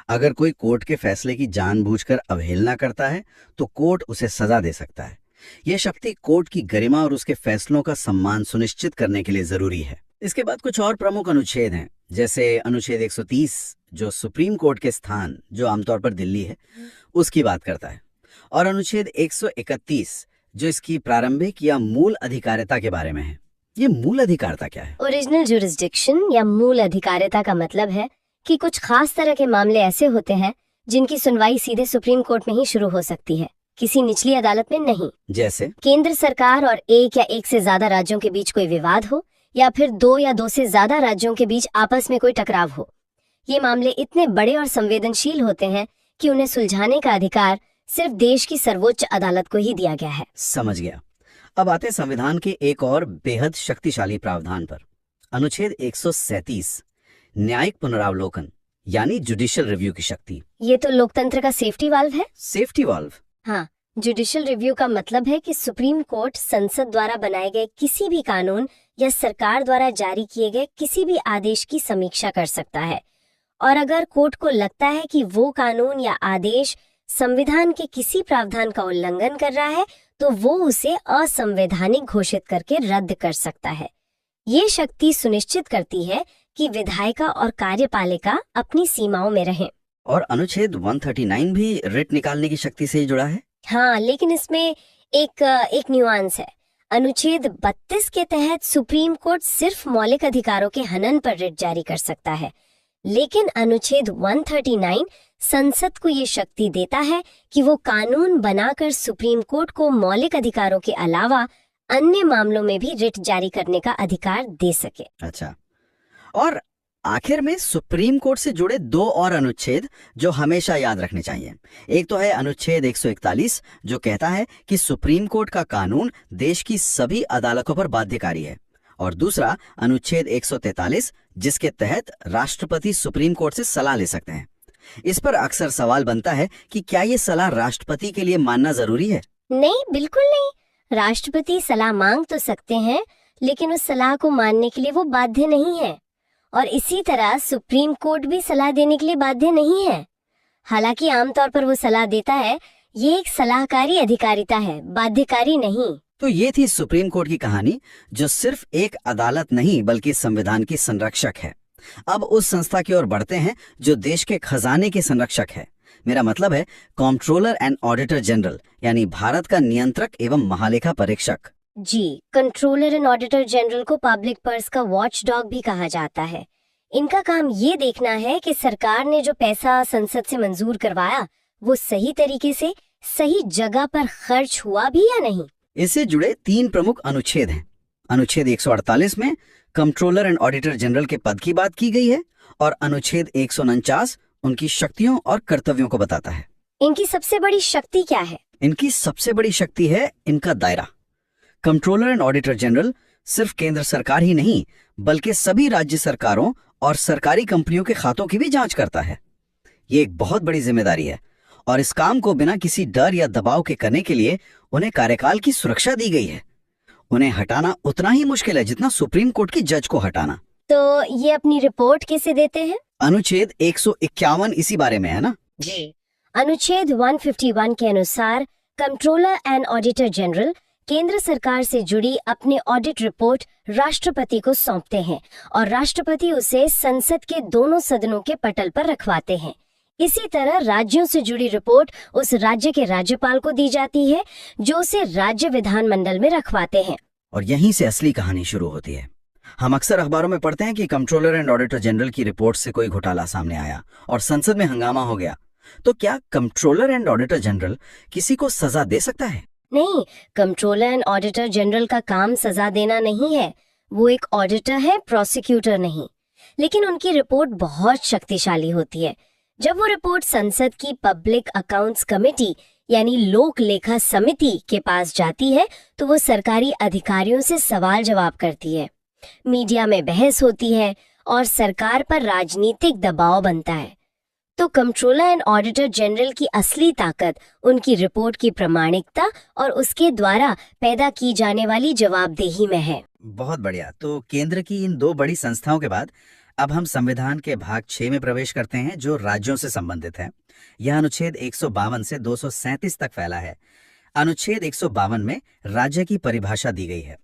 अगर कोई कोर्ट के फैसले की जानबूझकर अवहेलना करता है तो कोर्ट उसे सजा दे सकता है। यह शक्ति कोर्ट की गरिमा और उसके फैसलों का सम्मान सुनिश्चित करने के लिए जरूरी है। इसके बाद कुछ और प्रमुख अनुच्छेद हैं, जैसे अनुच्छेद 130 जो सुप्रीम कोर्ट के स्थान, जो आमतौर पर दिल्ली है, उसकी बात करता है, और अनुच्छेद 131 जो इसकी प्रारंभिक या मूल अधिकारिता के बारे में है। ये मूल अधिकारिता क्या है? ओरिजिनल जुरिस्डिक्शन या मूल अधिकारिता का मतलब है कि कुछ खास तरह के मामले ऐसे होते हैं जिनकी सुनवाई सीधे सुप्रीम कोर्ट में ही शुरू हो सकती है, किसी निचली अदालत में नहीं। जैसे केंद्र सरकार और एक या एक से ज्यादा राज्यों के बीच कोई विवाद हो, या फिर दो या दो से ज्यादा राज्यों के बीच आपस में कोई टकराव हो। ये मामले इतने बड़े और संवेदनशील होते हैं कि उन्हें सुलझाने का अधिकार सिर्फ देश की सर्वोच्च अदालत को ही दिया गया है। समझ गया। अब आते हैं संविधान के एक और बेहद शक्तिशाली प्रावधान पर, अनुच्छेद 137 न्यायिक पुनरावलोकन यानी जुडिशियल रिव्यू की शक्ति। ये तो लोकतंत्र का सेफ्टी वाल्व है। Safety valve? हाँ, जुडिशियल रिव्यू का मतलब है कि सुप्रीम कोर्ट संसद द्वारा बनाए गए किसी भी कानून या सरकार द्वारा जारी किए गए किसी भी आदेश की समीक्षा कर सकता है, और अगर कोर्ट को लगता है कि वो कानून या आदेश संविधान के किसी प्रावधान का उल्लंघन कर रहा है तो वो उसे असंवैधानिक घोषित करके रद्द कर सकता है। ये शक्ति सुनिश्चित करती है कि विधायिका और कार्यपालिका अपनी सीमाओं में रहें। और अनुच्छेद 139 भी रिट निकालने की शक्ति से ही जुड़ा है। हाँ, लेकिन इसमें एक न्यूआंस है। अनुच्छेद 32 के तहत सुप्रीम कोर्ट सिर्फ मौलिक अधिकारों के हनन पर रिट जारी कर सकता है, लेकिन अनुच्छेद 139 संसद को ये शक्ति देता है कि वो कानून बनाकर सुप्रीम कोर्ट को मौलिक अधिकारों के अलावा अन्य मामलों में भी रिट जारी करने का अधिकार दे सके। अच्छा, और आखिर में सुप्रीम कोर्ट से जुड़े दो और अनुच्छेद जो हमेशा याद रखने चाहिए। एक तो है अनुच्छेद 141 जो कहता है कि सुप्रीम कोर्ट का कानून देश की सभी अदालतों पर बाध्यकारी है, और दूसरा अनुच्छेद 143 जिसके तहत राष्ट्रपति सुप्रीम कोर्ट से सलाह ले सकते हैं। इस पर अक्सर सवाल बनता है कि क्या ये सलाह राष्ट्रपति के लिए मानना जरूरी है? नहीं, बिल्कुल नहीं। राष्ट्रपति सलाह मांग तो सकते हैं, लेकिन उस सलाह को मानने के लिए वो बाध्य नहीं है। और इसी तरह सुप्रीम कोर्ट भी सलाह देने के लिए बाध्य नहीं है। हालांकि आमतौर पर वो सलाह देता है, ये एक सलाहकारी अधिकारिता है, बाध्यकारी नहीं। तो ये थी सुप्रीम कोर्ट की कहानी, जो सिर्फ एक अदालत नहीं बल्कि संविधान की संरक्षक है। अब उस संस्था की ओर बढ़ते हैं जो देश के खजाने के संरक्षक है। मेरा मतलब है कंट्रोलर एंड ऑडिटर जनरल, यानी भारत का नियंत्रक एवं महालेखा परीक्षक। जी, कंट्रोलर एंड ऑडिटर जनरल को पब्लिक पर्स का वॉच डॉग भी कहा जाता है। इनका काम ये देखना है कि सरकार ने जो पैसा संसद से मंजूर करवाया वो सही तरीके से सही जगह पर खर्च हुआ भी या नहीं। इससे जुड़े 3 प्रमुख अनुच्छेद हैं। अनुच्छेद 148 में कंट्रोलर एंड ऑडिटर जनरल के पद की बात की गई है और अनुच्छेद 149 उनकी शक्तियों और कर्तव्यों को बताता है। इनकी सबसे बड़ी शक्ति क्या है? इनकी सबसे बड़ी शक्ति है इनका दायरा। कंट्रोलर एंड ऑडिटर जनरल सिर्फ केंद्र सरकार ही नहीं बल्कि सभी राज्य सरकारों और सरकारी कंपनियों के खातों की भी जांच करता है। ये एक बहुत बड़ी जिम्मेदारी है और इस काम को बिना किसी डर या दबाव के करने के लिए उन्हें कार्यकाल की सुरक्षा दी गई है। उन्हें हटाना उतना ही मुश्किल है जितना सुप्रीम कोर्ट की जज को हटाना। तो ये अपनी रिपोर्ट किसे देते हैं? अनुच्छेद 151 इसी बारे में है ना? जी। अनुच्छेद 151 के अनुसार कंट्रोलर एंड ऑडिटर जनरल केंद्र सरकार से जुड़ी अपनी ऑडिट रिपोर्ट राष्ट्रपति को सौंपते हैं और राष्ट्रपति उसे संसद के दोनों सदनों के पटल पर रखवाते हैं। इसी तरह राज्यों से जुड़ी रिपोर्ट उस राज्य के राज्यपाल को दी जाती है जो उसे राज्य विधानमंडल में रखवाते हैं। और यहीं से असली कहानी शुरू होती है। हम अक्सर अखबारों में पढ़ते हैं कि कंट्रोलर एंड ऑडिटर जनरल की रिपोर्ट से कोई घोटाला सामने आया और संसद में हंगामा हो गया। तो क्या कंट्रोलर एंड ऑडिटर जनरल किसी को सजा दे सकता है? नहीं, कंट्रोलर एंड ऑडिटर जनरल का काम सजा देना नहीं है। वो एक ऑडिटर है, प्रोसिक्यूटर नहीं। लेकिन उनकी रिपोर्ट बहुत शक्तिशाली होती है। जब वो रिपोर्ट संसद की पब्लिक अकाउंट्स कमेटी यानी लोक लेखा समिति के पास जाती है तो वो सरकारी अधिकारियों से सवाल जवाब करती है, मीडिया में बहस होती है और सरकार पर राजनीतिक दबाव बनता है। तो कंट्रोलर एंड ऑडिटर जनरल की असली ताकत उनकी रिपोर्ट की प्रामाणिकता और उसके द्वारा पैदा की जाने वाली जवाबदेही में है। बहुत बढ़िया। तो केंद्र की इन 2 बड़ी संस्थाओं के बाद अब हम संविधान के भाग 6 में प्रवेश करते हैं जो राज्यों से संबंधित है। यह अनुच्छेद 152 से 237 तक फैला है। अनुच्छेद 152 में राज्य की परिभाषा दी गई है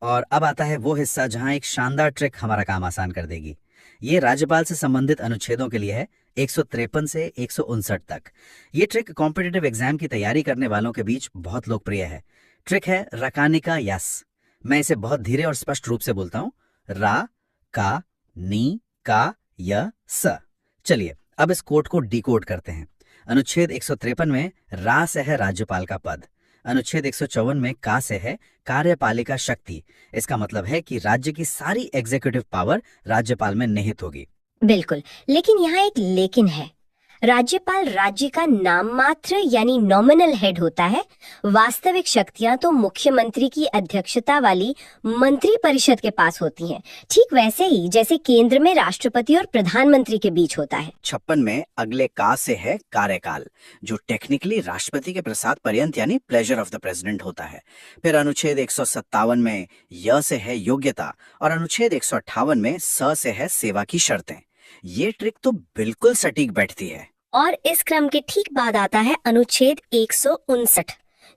और अब आता है वो हिस्सा जहां एक शानदार ट्रिक हमारा काम आसान कर देगी। ये राज्यपाल से संबंधित अनुच्छेदों के लिए है, 153 से 159 तक। ये ट्रिक कॉम्पिटिटिव एग्जाम की तैयारी करने वालों के बीच बहुत लोकप्रिय है। ट्रिक है रकानी का यस। मैं इसे बहुत धीरे और स्पष्ट रूप से बोलता हूँ, रा का नी का य स। चलिए अब इस कोड को डिकोड करते हैं। अनुच्छेद 153 में रा से है राज्यपाल का पद। अनुच्छेद 154 में का से है कार्यपालिका शक्ति। इसका मतलब है कि राज्य की सारी एग्जीक्यूटिव पावर राज्यपाल में निहित होगी। बिल्कुल, लेकिन यहाँ एक लेकिन है। राज्यपाल राज्य का नाम मात्र यानी नॉमिनल हेड होता है। वास्तविक शक्तियां तो मुख्यमंत्री की अध्यक्षता वाली मंत्री परिषद के पास होती हैं, ठीक वैसे ही जैसे केंद्र में राष्ट्रपति और प्रधानमंत्री के बीच होता है। 56 में अगले का से है कार्यकाल, जो टेक्निकली राष्ट्रपति के प्रसाद पर्यंत यानी प्लेजर ऑफ द प्रेसिडेंट होता है। फिर अनुच्छेद 157 में य से है योग्यता और अनुच्छेद 158 में स से है सेवा की शर्तें। ये ट्रिक तो बिल्कुल सटीक बैठती है। और इस क्रम के ठीक बाद आता है अनुच्छेद 159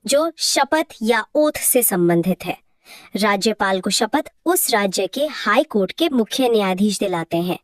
जो शपथ या ओथ से संबंधित है। राज्यपाल को शपथ उस राज्य के हाई कोर्ट के मुख्य न्यायाधीश दिलाते हैं।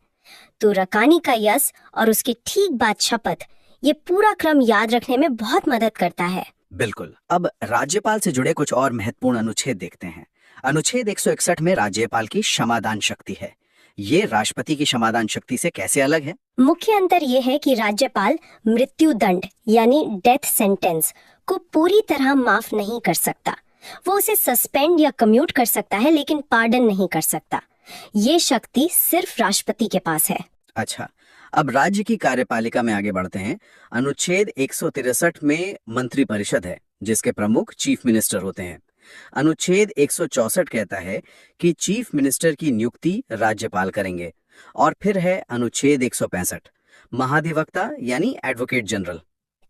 तो रकानी का यस और उसके ठीक बाद शपथ, ये पूरा क्रम याद रखने में बहुत मदद करता है। बिल्कुल। अब राज्यपाल से जुड़े कुछ और महत्वपूर्ण अनुच्छेद देखते हैं। अनुच्छेद 161 में राज्यपाल की क्षमादान शक्ति है। ये राष्ट्रपति की क्षमादान शक्ति से कैसे अलग है? मुख्य अंतर ये है कि राज्यपाल मृत्यु दंड यानी डेथ सेंटेंस को पूरी तरह माफ नहीं कर सकता। वो उसे सस्पेंड या कम्यूट कर सकता है लेकिन पार्डन नहीं कर सकता। ये शक्ति सिर्फ राष्ट्रपति के पास है। अच्छा, अब राज्य की कार्यपालिका में आगे बढ़ते हैं। अनुच्छेद 163 में मंत्री परिषद है जिसके प्रमुख चीफ मिनिस्टर होते हैं। अनुच्छेद 164 कहता है कि चीफ मिनिस्टर की नियुक्ति राज्यपाल करेंगे। और फिर है अनुच्छेद 165 महाधिवक्ता यानी एडवोकेट जनरल।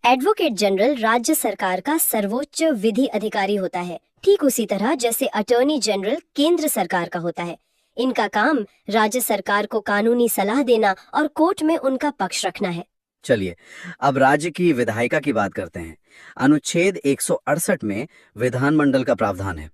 एडवोकेट जनरल राज्य सरकार का सर्वोच्च विधि अधिकारी होता है, ठीक उसी तरह जैसे अटॉर्नी जनरल केंद्र सरकार का होता है। इनका काम राज्य सरकार को कानूनी सलाह देना और कोर्ट में उनका पक्ष रखना है। चलिए अब राज्य की विधायिका की बात करते हैं। अनुच्छेद 168 में विधानमंडल का प्रावधान है।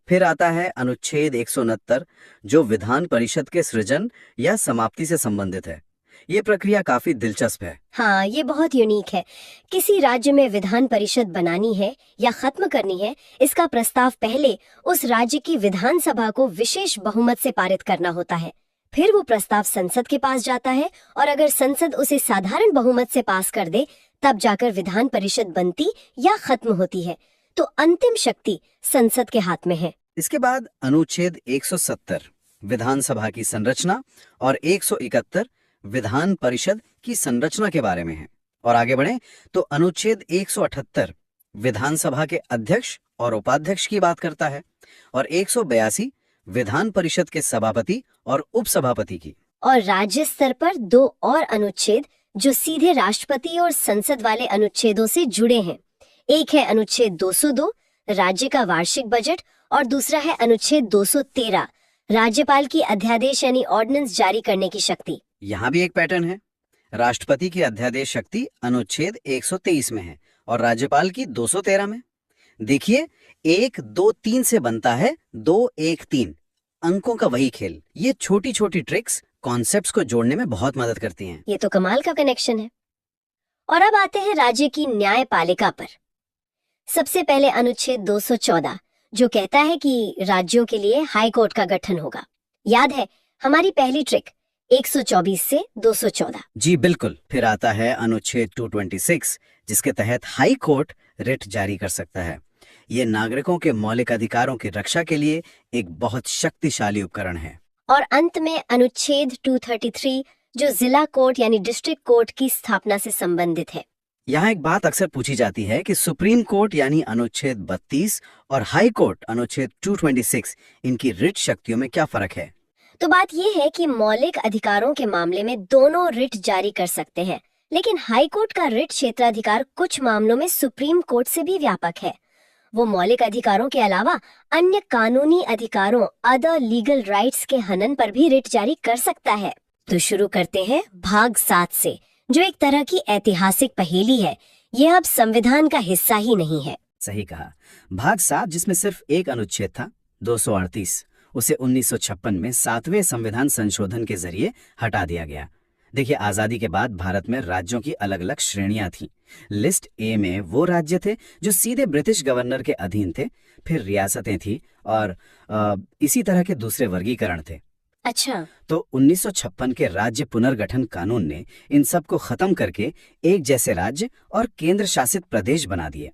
फिर आता है अनुच्छेद 169 जो विधान परिषद के सृजन या समाप्ति से संबंधित है। ये प्रक्रिया काफी दिलचस्प है। हाँ, ये बहुत यूनिक है। किसी राज्य में विधान परिषद बनानी है या खत्म करनी है, इसका प्रस्ताव पहले उस राज्य की विधानसभा को विशेष बहुमत से पारित करना होता है। फिर वो प्रस्ताव संसद के पास जाता है और अगर संसद उसे साधारण बहुमत से पास कर दे तब जाकर विधान परिषद बनती या खत्म होती है। तो अंतिम शक्ति संसद के हाथ में है। इसके बाद अनुच्छेद 170 विधानसभा की संरचना और 171 विधान परिषद की संरचना के बारे में है। और आगे बढ़े तो अनुच्छेद 178 विधानसभा के अध्यक्ष और उपाध्यक्ष की बात करता है और 182 विधान परिषद के सभापति और उपसभापति की। और राज्य स्तर पर 2 और अनुच्छेद जो सीधे राष्ट्रपति और संसद वाले अनुच्छेदों से जुड़े हैं। एक है अनुच्छेद 202 राज्य का वार्षिक बजट और दूसरा है अनुच्छेद 213 राज्यपाल की अध्यादेश यानी ऑर्डिनेंस जारी करने की शक्ति। यहाँ भी एक पैटर्न है। राष्ट्रपति की अध्यादेश शक्ति अनुच्छेद 123 में है और राज्यपाल की 213 में। देखिए 1 2 3 से बनता है 2 1 3। अंकों का वही खेल। ये छोटी छोटी ट्रिक्स कॉन्सेप्ट्स को जोड़ने में बहुत मदद करती हैं। ये तो कमाल का कनेक्शन है। और अब आते हैं राज्य की न्यायपालिका पर। सबसे पहले अनुच्छेद 214 जो कहता है कि राज्यों के लिए हाई कोर्ट का गठन होगा। याद है हमारी पहली ट्रिक 124 से 214। जी बिल्कुल। फिर आता है अनुच्छेद 226 जिसके तहत हाई कोर्ट रिट जारी कर सकता है। ये नागरिकों के मौलिक अधिकारों की रक्षा के लिए एक बहुत शक्तिशाली उपकरण है। और अंत में अनुच्छेद 233 जो जिला कोर्ट यानी डिस्ट्रिक्ट कोर्ट की स्थापना से संबंधित है। यहाँ एक बात अक्सर पूछी जाती है कि सुप्रीम कोर्ट यानी अनुच्छेद 32 और हाई कोर्ट अनुच्छेद 226 इनकी रिट शक्तियों में क्या फर्क है। तो बात यह है कि मौलिक अधिकारों के मामले में दोनों रिट जारी कर सकते हैं, लेकिन हाई कोर्ट का रिट क्षेत्राधिकार कुछ मामलों में सुप्रीम कोर्ट से भी व्यापक है। वो मौलिक अधिकारों के अलावा अन्य कानूनी अधिकारों अदर लीगल राइट्स के हनन पर भी रिट जारी कर सकता है। तो शुरू करते हैं भाग 7 से, जो एक तरह की ऐतिहासिक पहेली है। ये अब संविधान का हिस्सा ही नहीं है। सही कहा। भाग 7 जिसमें सिर्फ एक अनुच्छेद था 238, उसे 1956 में 7वें संविधान संशोधन के जरिए हटा दिया गया। देखिए आजादी के बाद भारत में राज्यों की अलग अलग श्रेणियां थीं। लिस्ट ए में वो राज्य थे जो सीधे ब्रिटिश गवर्नर के अधीन थे, फिर रियासतें थी और इसी तरह के दूसरे वर्गीकरण थे। अच्छा, तो 1956 के राज्य पुनर्गठन कानून ने इन सब को खत्म करके एक जैसे राज्य और केंद्र शासित प्रदेश बना दिए।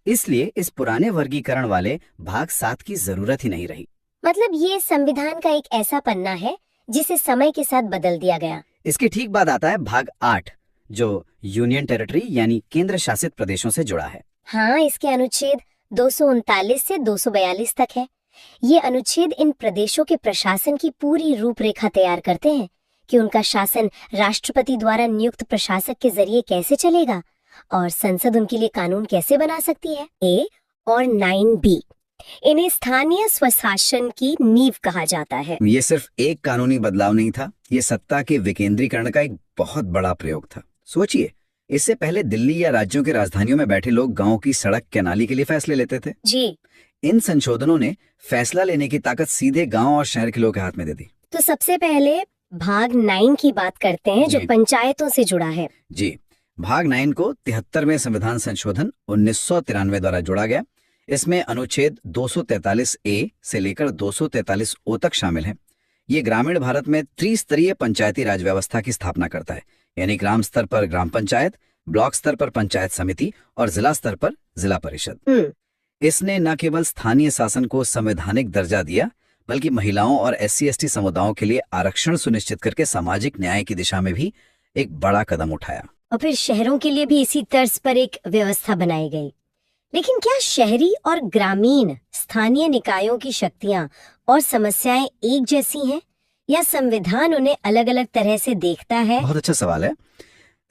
इसलिए इस पुराने वर्गीकरण वाले भाग 7 की जरूरत ही नहीं रही। मतलब ये संविधान का एक ऐसा पन्ना है जिसे समय के साथ बदल दिया गया। इसके ठीक बाद आता है भाग 8 जो यूनियन टेरिटरी यानी केंद्र शासित प्रदेशों से जुड़ा है। हाँ, इसके अनुच्छेद 239 से 242 तक है। ये अनुच्छेद इन प्रदेशों के प्रशासन की पूरी रूपरेखा तैयार करते हैं कि उनका शासन राष्ट्रपति द्वारा नियुक्त प्रशासक के जरिए कैसे चलेगा और संसद उनके लिए कानून कैसे बना सकती है। ए और 9B इन्हें स्थानीय स्वशासन की नींव कहा जाता है। ये सिर्फ एक कानूनी बदलाव नहीं था, ये सत्ता के विकेंद्रीकरण का एक बहुत बड़ा प्रयोग था। सोचिए, इससे पहले दिल्ली या राज्यों के राजधानियों में बैठे लोग गांव की सड़क के नाली के लिए फैसले लेते थे। जी, इन संशोधनों ने फैसला लेने की ताकत सीधे गांव और शहर के लोगों के हाथ में दे दी। तो सबसे पहले भाग 9 की बात करते हैं जो जी। पंचायतों से जुड़ा है। जी, भाग 9 को 73वें संविधान संशोधन 1993 द्वारा जोड़ा गया। इसमें अनुच्छेद 243A से लेकर 243O तक शामिल है। ये ग्रामीण भारत में त्रिस्तरीय पंचायती राज व्यवस्था की स्थापना करता है, यानी ग्राम स्तर पर ग्राम पंचायत, ब्लॉक स्तर पर पंचायत समिति और जिला स्तर पर जिला परिषद। इसने न केवल स्थानीय शासन को संवैधानिक दर्जा दिया, बल्कि महिलाओं और SC/ST समुदायों के लिए आरक्षण सुनिश्चित करके सामाजिक न्याय की दिशा में भी एक बड़ा कदम उठाया। और फिर शहरों के लिए भी इसी तर्ज पर एक व्यवस्था बनाई गई। लेकिन क्या शहरी और ग्रामीण स्थानीय निकायों की शक्तियां और समस्याएं एक जैसी हैं या संविधान उन्हें अलग अलग तरह से देखता है? बहुत अच्छा सवाल है।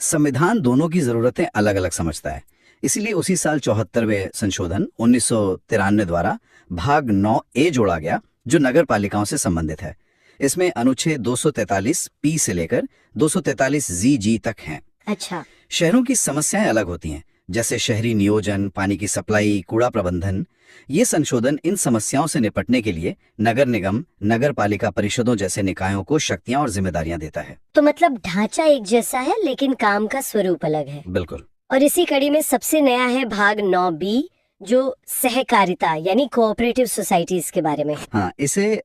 संविधान दोनों की जरूरतें अलग अलग समझता है। इसीलिए उसी साल 74वें संशोधन 1993 द्वारा भाग 9A जोड़ा गया जो नगर पालिकाओं से संबंधित है। इसमें अनुच्छेद 243 पी से लेकर 243 जी तक हैं। अच्छा। शहरों की समस्याएं अलग होती हैं, जैसे शहरी नियोजन, पानी की सप्लाई, कूड़ा प्रबंधन। ये संशोधन इन समस्याओं से निपटने के लिए नगर निगम, नगर पालिका परिषदों जैसे निकायों को शक्तियां और जिम्मेदारियां देता है। तो मतलब ढांचा एक जैसा है लेकिन काम का स्वरूप अलग है। बिल्कुल। और इसी कड़ी में सबसे नया है भाग 9B, जो सहकारिता यानी कोऑपरेटिव सोसाइटीज के बारे में। हाँ, इसे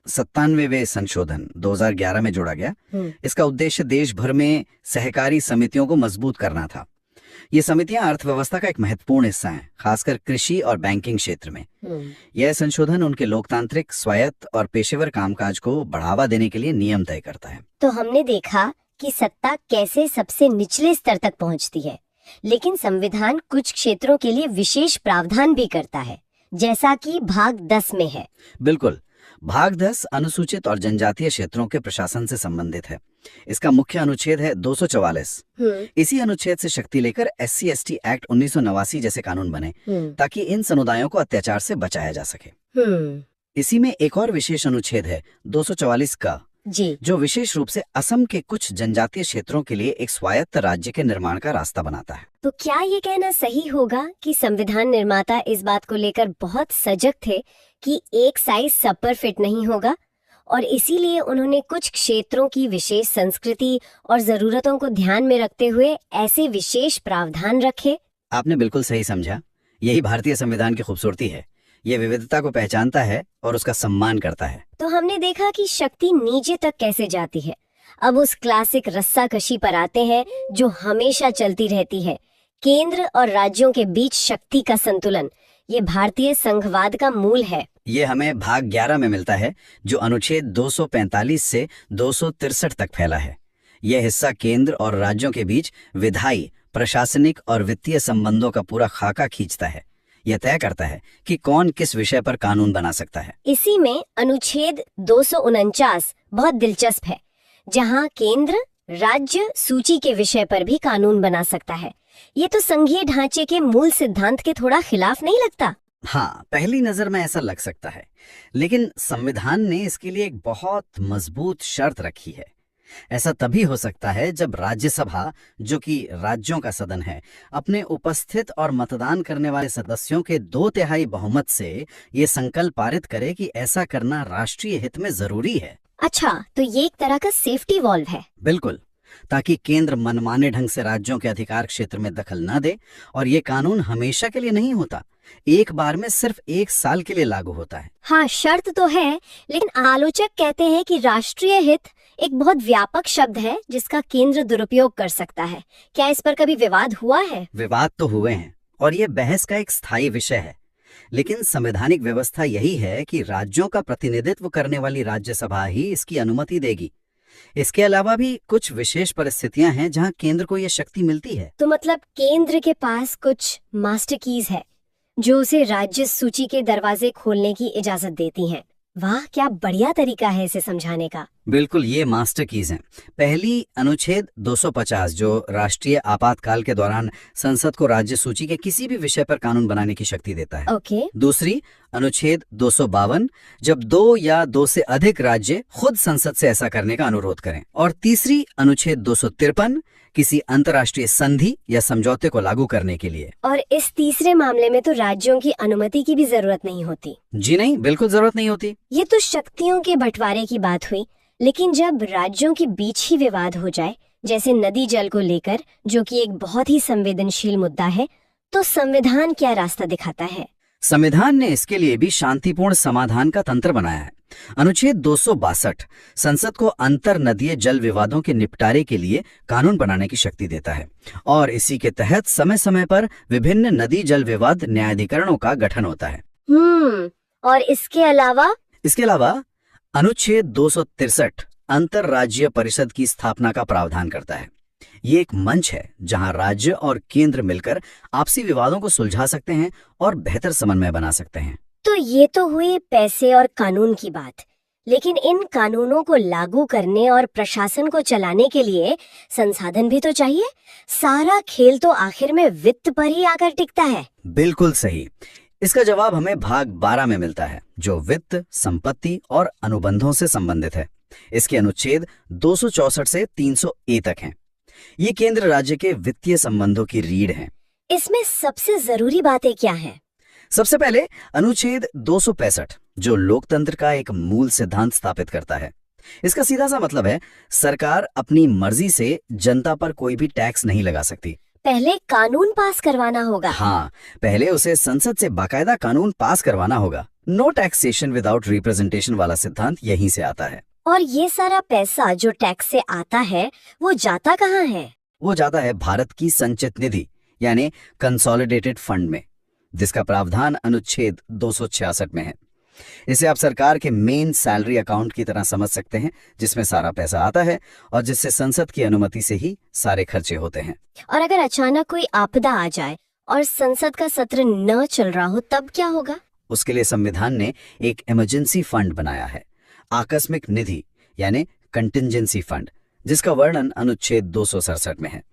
97वें संशोधन 2011 में जोड़ा गया। इसका उद्देश्य देश भर में सहकारी समितियों को मजबूत करना था। ये समितियां अर्थव्यवस्था का एक महत्वपूर्ण हिस्सा हैं, खासकर कृषि और बैंकिंग क्षेत्र में। यह संशोधन उनके लोकतांत्रिक, स्वायत्त और पेशेवर कामकाज को बढ़ावा देने के लिए नियम तय करता है। तो हमने देखा कि सत्ता कैसे सबसे निचले स्तर तक पहुंचती है, लेकिन संविधान कुछ क्षेत्रों के लिए विशेष प्रावधान भी करता है, जैसा कि भाग 10 में है। बिल्कुल। भाग 10 अनुसूचित और जनजातीय क्षेत्रों के प्रशासन से संबंधित है। इसका मुख्य अनुच्छेद है 244। इसी अनुच्छेद से शक्ति लेकर SC/ST एक्ट 1989 जैसे कानून बने, ताकि इन समुदायों को अत्याचार से बचाया जा सके। इसी में एक और विशेष अनुच्छेद है 244 का जी, जो विशेष रूप से असम के कुछ जनजातीय क्षेत्रों के लिए एक स्वायत्त राज्य के निर्माण का रास्ता बनाता है। तो क्या ये कहना सही होगा कि संविधान निर्माता इस बात को लेकर बहुत सजग थे कि एक साइज सब पर फिट नहीं होगा, और इसीलिए उन्होंने कुछ क्षेत्रों की विशेष संस्कृति और जरूरतों को ध्यान में रखते हुए ऐसे विशेष प्रावधान रखे? आपने बिल्कुल सही समझा। यही भारतीय संविधान की खूबसूरती है। ये विविधता को पहचानता है और उसका सम्मान करता है। तो हमने देखा कि शक्ति नीचे तक कैसे जाती है। अब उस क्लासिक रस्साकशी पर आते हैं जो हमेशा चलती रहती है, केंद्र और राज्यों के बीच शक्ति का संतुलन। ये भारतीय संघवाद का मूल है। ये हमें भाग 11 में मिलता है, जो अनुच्छेद 245 से 263 तक फैला है। यह हिस्सा केंद्र और राज्यों के बीच विधायी, प्रशासनिक और वित्तीय संबंधों का पूरा खाका खींचता है। यह तय करता है कि कौन किस विषय पर कानून बना सकता है। इसी में अनुच्छेद 249 बहुत दिलचस्प है, जहां केंद्र राज्य सूची के विषय पर भी कानून बना सकता है। ये तो संघीय ढांचे के मूल सिद्धांत के थोड़ा खिलाफ नहीं लगता? हाँ, पहली नजर में ऐसा लग सकता है, लेकिन संविधान ने इसके लिए एक बहुत मजबूत शर्त रखी है। ऐसा तभी हो सकता है जब राज्यसभा, जो कि राज्यों का सदन है, अपने उपस्थित और मतदान करने वाले सदस्यों के 2/3 बहुमत से ये संकल्प पारित करे कि ऐसा करना राष्ट्रीय हित में जरूरी है। अच्छा, तो ये एक तरह का सेफ्टी वॉल्व है। बिल्कुल, ताकि केंद्र मनमाने ढंग से राज्यों के अधिकार क्षेत्र में दखल न दे। और ये कानून हमेशा के लिए नहीं होता, एक बार में सिर्फ 1 साल के लिए लागू होता है। हाँ, शर्त तो है, लेकिन आलोचक कहते हैं कि राष्ट्रीय हित एक बहुत व्यापक शब्द है जिसका केंद्र दुरुपयोग कर सकता है। क्या इस पर कभी विवाद हुआ है? विवाद तो हुए हैं और ये बहस का एक स्थायी विषय है, लेकिन संवैधानिक व्यवस्था यही है कि राज्यों का प्रतिनिधित्व करने वाली राज्यसभा ही इसकी अनुमति देगी। इसके अलावा भी कुछ विशेष परिस्थितियां हैं जहां केंद्र को यह शक्ति मिलती है। तो मतलब केंद्र के पास कुछ मास्टर कीज है जो उसे राज्य सूची के दरवाजे खोलने की इजाजत देती हैं। वाह, क्या बढ़िया तरीका है इसे समझाने का। बिल्कुल, ये मास्टर कीज हैं। पहली अनुच्छेद 250 जो राष्ट्रीय आपातकाल के दौरान संसद को राज्य सूची के किसी भी विषय पर कानून बनाने की शक्ति देता है। ओके। दूसरी अनुच्छेद 252 जब 2 या 2 से अधिक राज्य खुद संसद से ऐसा करने का अनुरोध करें। और तीसरी अनुच्छेद 253 किसी अंतर्राष्ट्रीय संधि या समझौते को लागू करने के लिए। और इस तीसरे मामले में तो राज्यों की अनुमति की भी जरूरत नहीं होती। जी नहीं, बिल्कुल जरूरत नहीं होती। ये तो शक्तियों के बंटवारे की बात हुई, लेकिन जब राज्यों के बीच ही विवाद हो जाए, जैसे नदी जल को लेकर, जो कि एक बहुत ही संवेदनशील मुद्दा है, तो संविधान क्या रास्ता दिखाता है? संविधान ने इसके लिए भी शांतिपूर्ण समाधान का तंत्र बनाया है। अनुच्छेद 262 संसद को अंतर नदीय जल विवादों के निपटारे के लिए कानून बनाने की शक्ति देता है, और इसी के तहत समय समय पर विभिन्न नदी जल विवाद न्यायाधिकरणों का गठन होता है। और इसके अलावा अनुच्छेद 263 अंतरराज्यीय परिषद की स्थापना का प्रावधान करता है। ये एक मंच है जहां राज्य और केंद्र मिलकर आपसी विवादों को सुलझा सकते हैं और बेहतर समन्वय बना सकते हैं। तो ये तो हुई पैसे और कानून की बात, लेकिन इन कानूनों को लागू करने और प्रशासन को चलाने के लिए संसाधन भी तो चाहिए। सारा खेल तो आखिर में वित्त पर ही आकर टिकता है। बिल्कुल सही। इसका जवाब हमें भाग 12 में मिलता है, जो वित्त, संपत्ति और अनुबंधों से संबंधित है। इसके अनुच्छेद 264 से 300 ए तक हैं। ये केंद्र राज्य के वित्तीय संबंधों की रीढ़ हैं। इसमें सबसे जरूरी बातें क्या हैं? सबसे पहले अनुच्छेद 265, जो लोकतंत्र का एक मूल सिद्धांत स्थापित करता है। इसका सीधा सा मतलब है, सरकार अपनी मर्जी से जनता पर कोई भी टैक्स नहीं लगा सकती। पहले कानून पास करवाना होगा। हाँ, पहले उसे संसद से बाकायदा कानून पास करवाना होगा। नो टैक्सेशन विदाउट रिप्रेजेंटेशन वाला सिद्धांत यहीं से आता है। और ये सारा पैसा जो टैक्स से आता है, वो जाता कहाँ है? वो जाता है भारत की संचित निधि यानी कंसोलिडेटेड फंड में, जिसका प्रावधान अनुच्छेद 266 में है। इसे आप सरकार के मेन सैलरी अकाउंट की तरह समझ सकते हैं, जिसमें सारा पैसा आता है और जिससे संसद की अनुमति से ही सारे खर्चे होते हैं। और अगर अचानक कोई आपदा आ जाए और संसद का सत्र न चल रहा हो, तब क्या होगा? उसके लिए संविधान ने एक इमरजेंसी फंड बनाया है, आकस्मिक निधि यानी कंटिंजेंसी फंड, जिसका वर्णन अनुच्छेद 267 में है।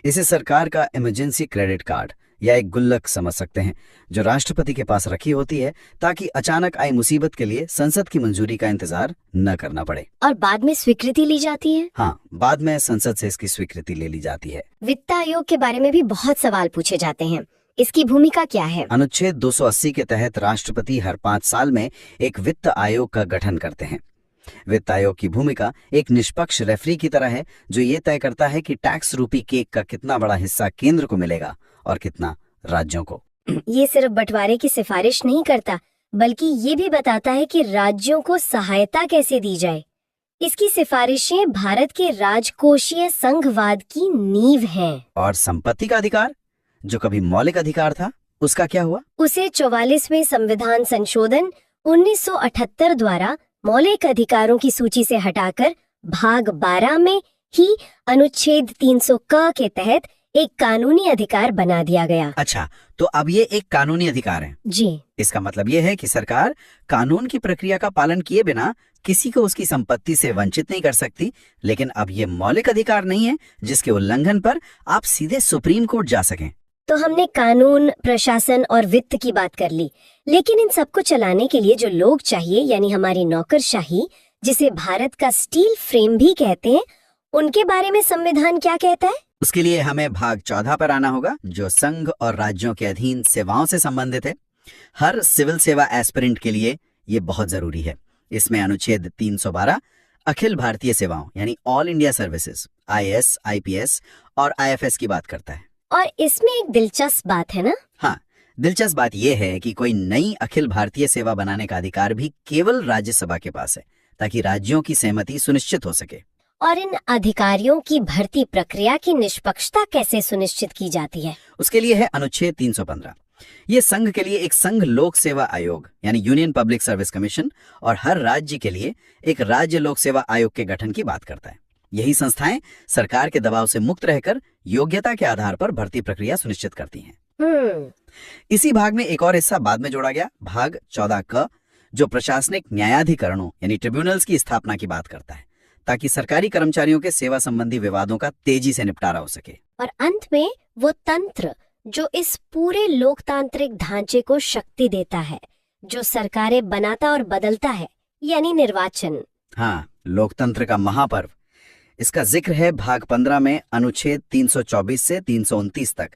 इसे सरकार का इमरजेंसी क्रेडिट कार्ड या एक गुल्लक समझ सकते हैं, जो राष्ट्रपति के पास रखी होती है ताकि अचानक आई मुसीबत के लिए संसद की मंजूरी का इंतजार न करना पड़े। और बाद में स्वीकृति ली जाती है? हाँ, बाद में संसद से इसकी स्वीकृति ले ली जाती है। वित्त आयोग के बारे में भी बहुत सवाल पूछे जाते हैं। इसकी भूमिका क्या है? अनुच्छेद 280 के तहत राष्ट्रपति हर 5 साल में एक वित्त आयोग का गठन करते हैं। वित्त आयोग की भूमिका एक निष्पक्ष रेफरी की तरह है, जो ये तय करता है कि टैक्स रूपी केक का कितना बड़ा हिस्सा केंद्र को मिलेगा और कितना राज्यों को। ये सिर्फ बंटवारे की सिफारिश नहीं करता, बल्कि ये भी बताता है कि राज्यों को सहायता कैसे दी जाए। इसकी सिफारिशें भारत के राजकोषीय संघवाद की नींव हैं। और संपत्ति का अधिकार, जो कभी मौलिक अधिकार था, उसका क्या हुआ? उसे 44वें संविधान संशोधन 1978 द्वारा मौलिक अधिकारों की सूची से हटाकर भाग 12 में ही अनुच्छेद 300 क के तहत एक कानूनी अधिकार बना दिया गया। अच्छा, तो अब ये एक कानूनी अधिकार है। जी। इसका मतलब ये है कि सरकार कानून की प्रक्रिया का पालन किए बिना किसी को उसकी संपत्ति से वंचित नहीं कर सकती। लेकिन अब ये मौलिक अधिकार नहीं है जिसके उल्लंघन पर आप सीधे सुप्रीम कोर्ट जा सकें। तो हमने कानून, प्रशासन और वित्त की बात कर ली, लेकिन इन सबको चलाने के लिए जो लोग चाहिए, यानी हमारी नौकरशाही, जिसे भारत का स्टील फ्रेम भी कहते हैं, उनके बारे में संविधान क्या कहता है? उसके लिए हमें भाग 14 पर आना होगा, जो संघ और राज्यों के अधीन सेवाओं से संबंधित है। हर सिविल सेवा एस्पिरेंट के लिए ये बहुत जरूरी है। इसमें अनुच्छेद 312 अखिल भारतीय सेवाओं यानी all India services, IAS, IPS और IFS की बात करता है। और इसमें एक दिलचस्प बात है ना? हाँ, दिलचस्प बात यह है कि कोई नई अखिल भारतीय सेवा बनाने का अधिकार भी केवल राज्यसभा के पास है, ताकि राज्यों की सहमति सुनिश्चित हो सके। और इन अधिकारियों की भर्ती प्रक्रिया की निष्पक्षता कैसे सुनिश्चित की जाती है? उसके लिए है अनुच्छेद 315। ये संघ के लिए एक संघ लोक सेवा आयोग यानी यूनियन पब्लिक सर्विस कमीशन और हर राज्य के लिए एक राज्य लोक सेवा आयोग के गठन की बात करता है। यही संस्थाएं सरकार के दबाव से मुक्त रहकर योग्यता के आधार पर भर्ती प्रक्रिया सुनिश्चित करती हैं। इसी भाग में एक और हिस्सा बाद में जोड़ा गया, भाग 14 क, जो प्रशासनिक न्यायाधिकरणों यानी ट्रिब्यूनल्स की स्थापना की बात करता है, ताकि सरकारी कर्मचारियों के सेवा संबंधी विवादों का तेजी से निपटारा हो सके। और अंत में वो तंत्र जो इस पूरे लोकतांत्रिक ढांचे को शक्ति देता है, जो सरकारें बनाता और बदलता है, यानी निर्वाचन। हाँ, लोकतंत्र का महापर्व। इसका जिक्र है भाग 15 में अनुच्छेद 324 से 329 तक।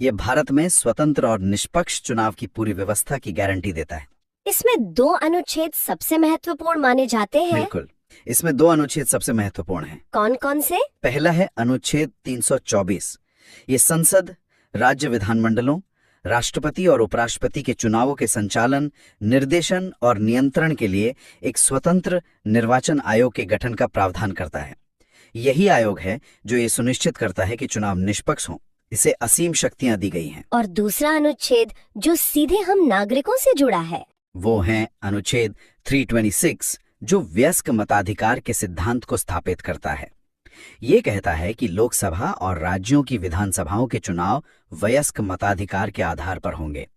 ये भारत में स्वतंत्र और निष्पक्ष चुनाव की पूरी व्यवस्था की गारंटी देता है। इसमें 2 अनुच्छेद सबसे महत्वपूर्ण माने जाते हैं। बिल्कुल, इसमें 2 अनुच्छेद सबसे महत्वपूर्ण हैं। कौन कौन से? पहला है अनुच्छेद 324। ये संसद, राज्य विधानमंडलों, राष्ट्रपति और उपराष्ट्रपति के चुनावों के संचालन, निर्देशन और नियंत्रण के लिए एक स्वतंत्र निर्वाचन आयोग के गठन का प्रावधान करता है। यही आयोग है जो ये सुनिश्चित करता है कि चुनाव निष्पक्ष हों। इसे असीम शक्तियां दी गई हैं। और दूसरा अनुच्छेद जो सीधे हम नागरिकों से जुड़ा है, वो है अनुच्छेद 326, जो वयस्क मताधिकार के सिद्धांत को स्थापित करता है। ये कहता है कि लोकसभा और राज्यों की विधानसभाओं के चुनाव वयस्क मताधिकार के आधार पर होंगे।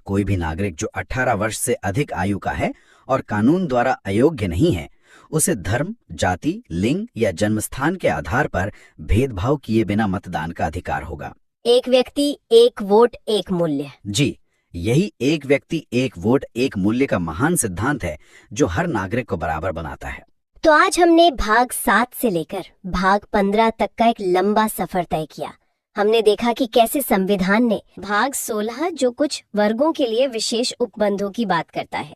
कोई भी नागरिक जो 18 वर्ष से अधिक आयु का है और कानून द्वारा अयोग्य नहीं है, उसे धर्म, जाति, लिंग या जन्मस्थान के आधार पर भेदभाव किए बिना मतदान का अधिकार होगा। एक व्यक्ति, एक वोट, एक मूल्य। जी, यही एक व्यक्ति एक वोट एक मूल्य का महान सिद्धांत है जो हर नागरिक को बराबर बनाता है। तो आज हमने भाग 7 से लेकर भाग 15 तक का एक लंबा सफर तय किया। हमने देखा कि कैसे संविधान ने भाग 16 जो कुछ वर्गों के लिए विशेष उपबंधों की बात करता है,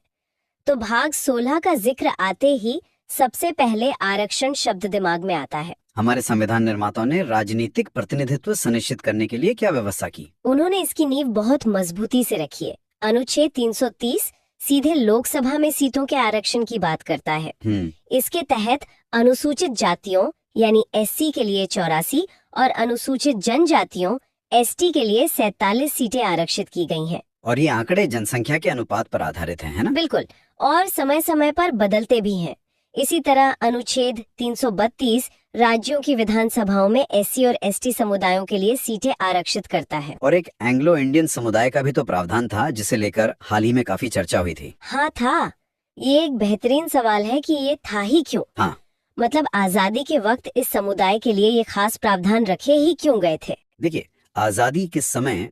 तो भाग 16 का जिक्र आते ही सबसे पहले आरक्षण शब्द दिमाग में आता है। हमारे संविधान निर्माताओं ने राजनीतिक प्रतिनिधित्व सुनिश्चित करने के लिए क्या व्यवस्था की? उन्होंने इसकी नींव बहुत मजबूती से रखी है। अनुच्छेद 330 सीधे लोकसभा में सीटों के आरक्षण की बात करता है। इसके तहत अनुसूचित जातियों यानी एससी के लिए 84 और अनुसूचित जनजातियों एसटी के लिए 47 सीटें आरक्षित की गई हैं। और ये आंकड़े जनसंख्या के अनुपात पर आधारित हैं, है ना? बिल्कुल, और समय समय पर बदलते भी हैं। इसी तरह अनुच्छेद 332 राज्यों की विधानसभाओं में एससी और एसटी समुदायों के लिए सीटें आरक्षित करता है। और एक एंग्लो इंडियन समुदाय का भी तो प्रावधान था जिसे लेकर हाल ही में काफी चर्चा हुई थी। हाँ था। ये एक बेहतरीन सवाल है कि ये था ही क्यों? हाँ, मतलब आजादी के वक्त इस समुदाय के लिए ये खास प्रावधान रखे ही क्यों गए थे? देखिए, आजादी के समय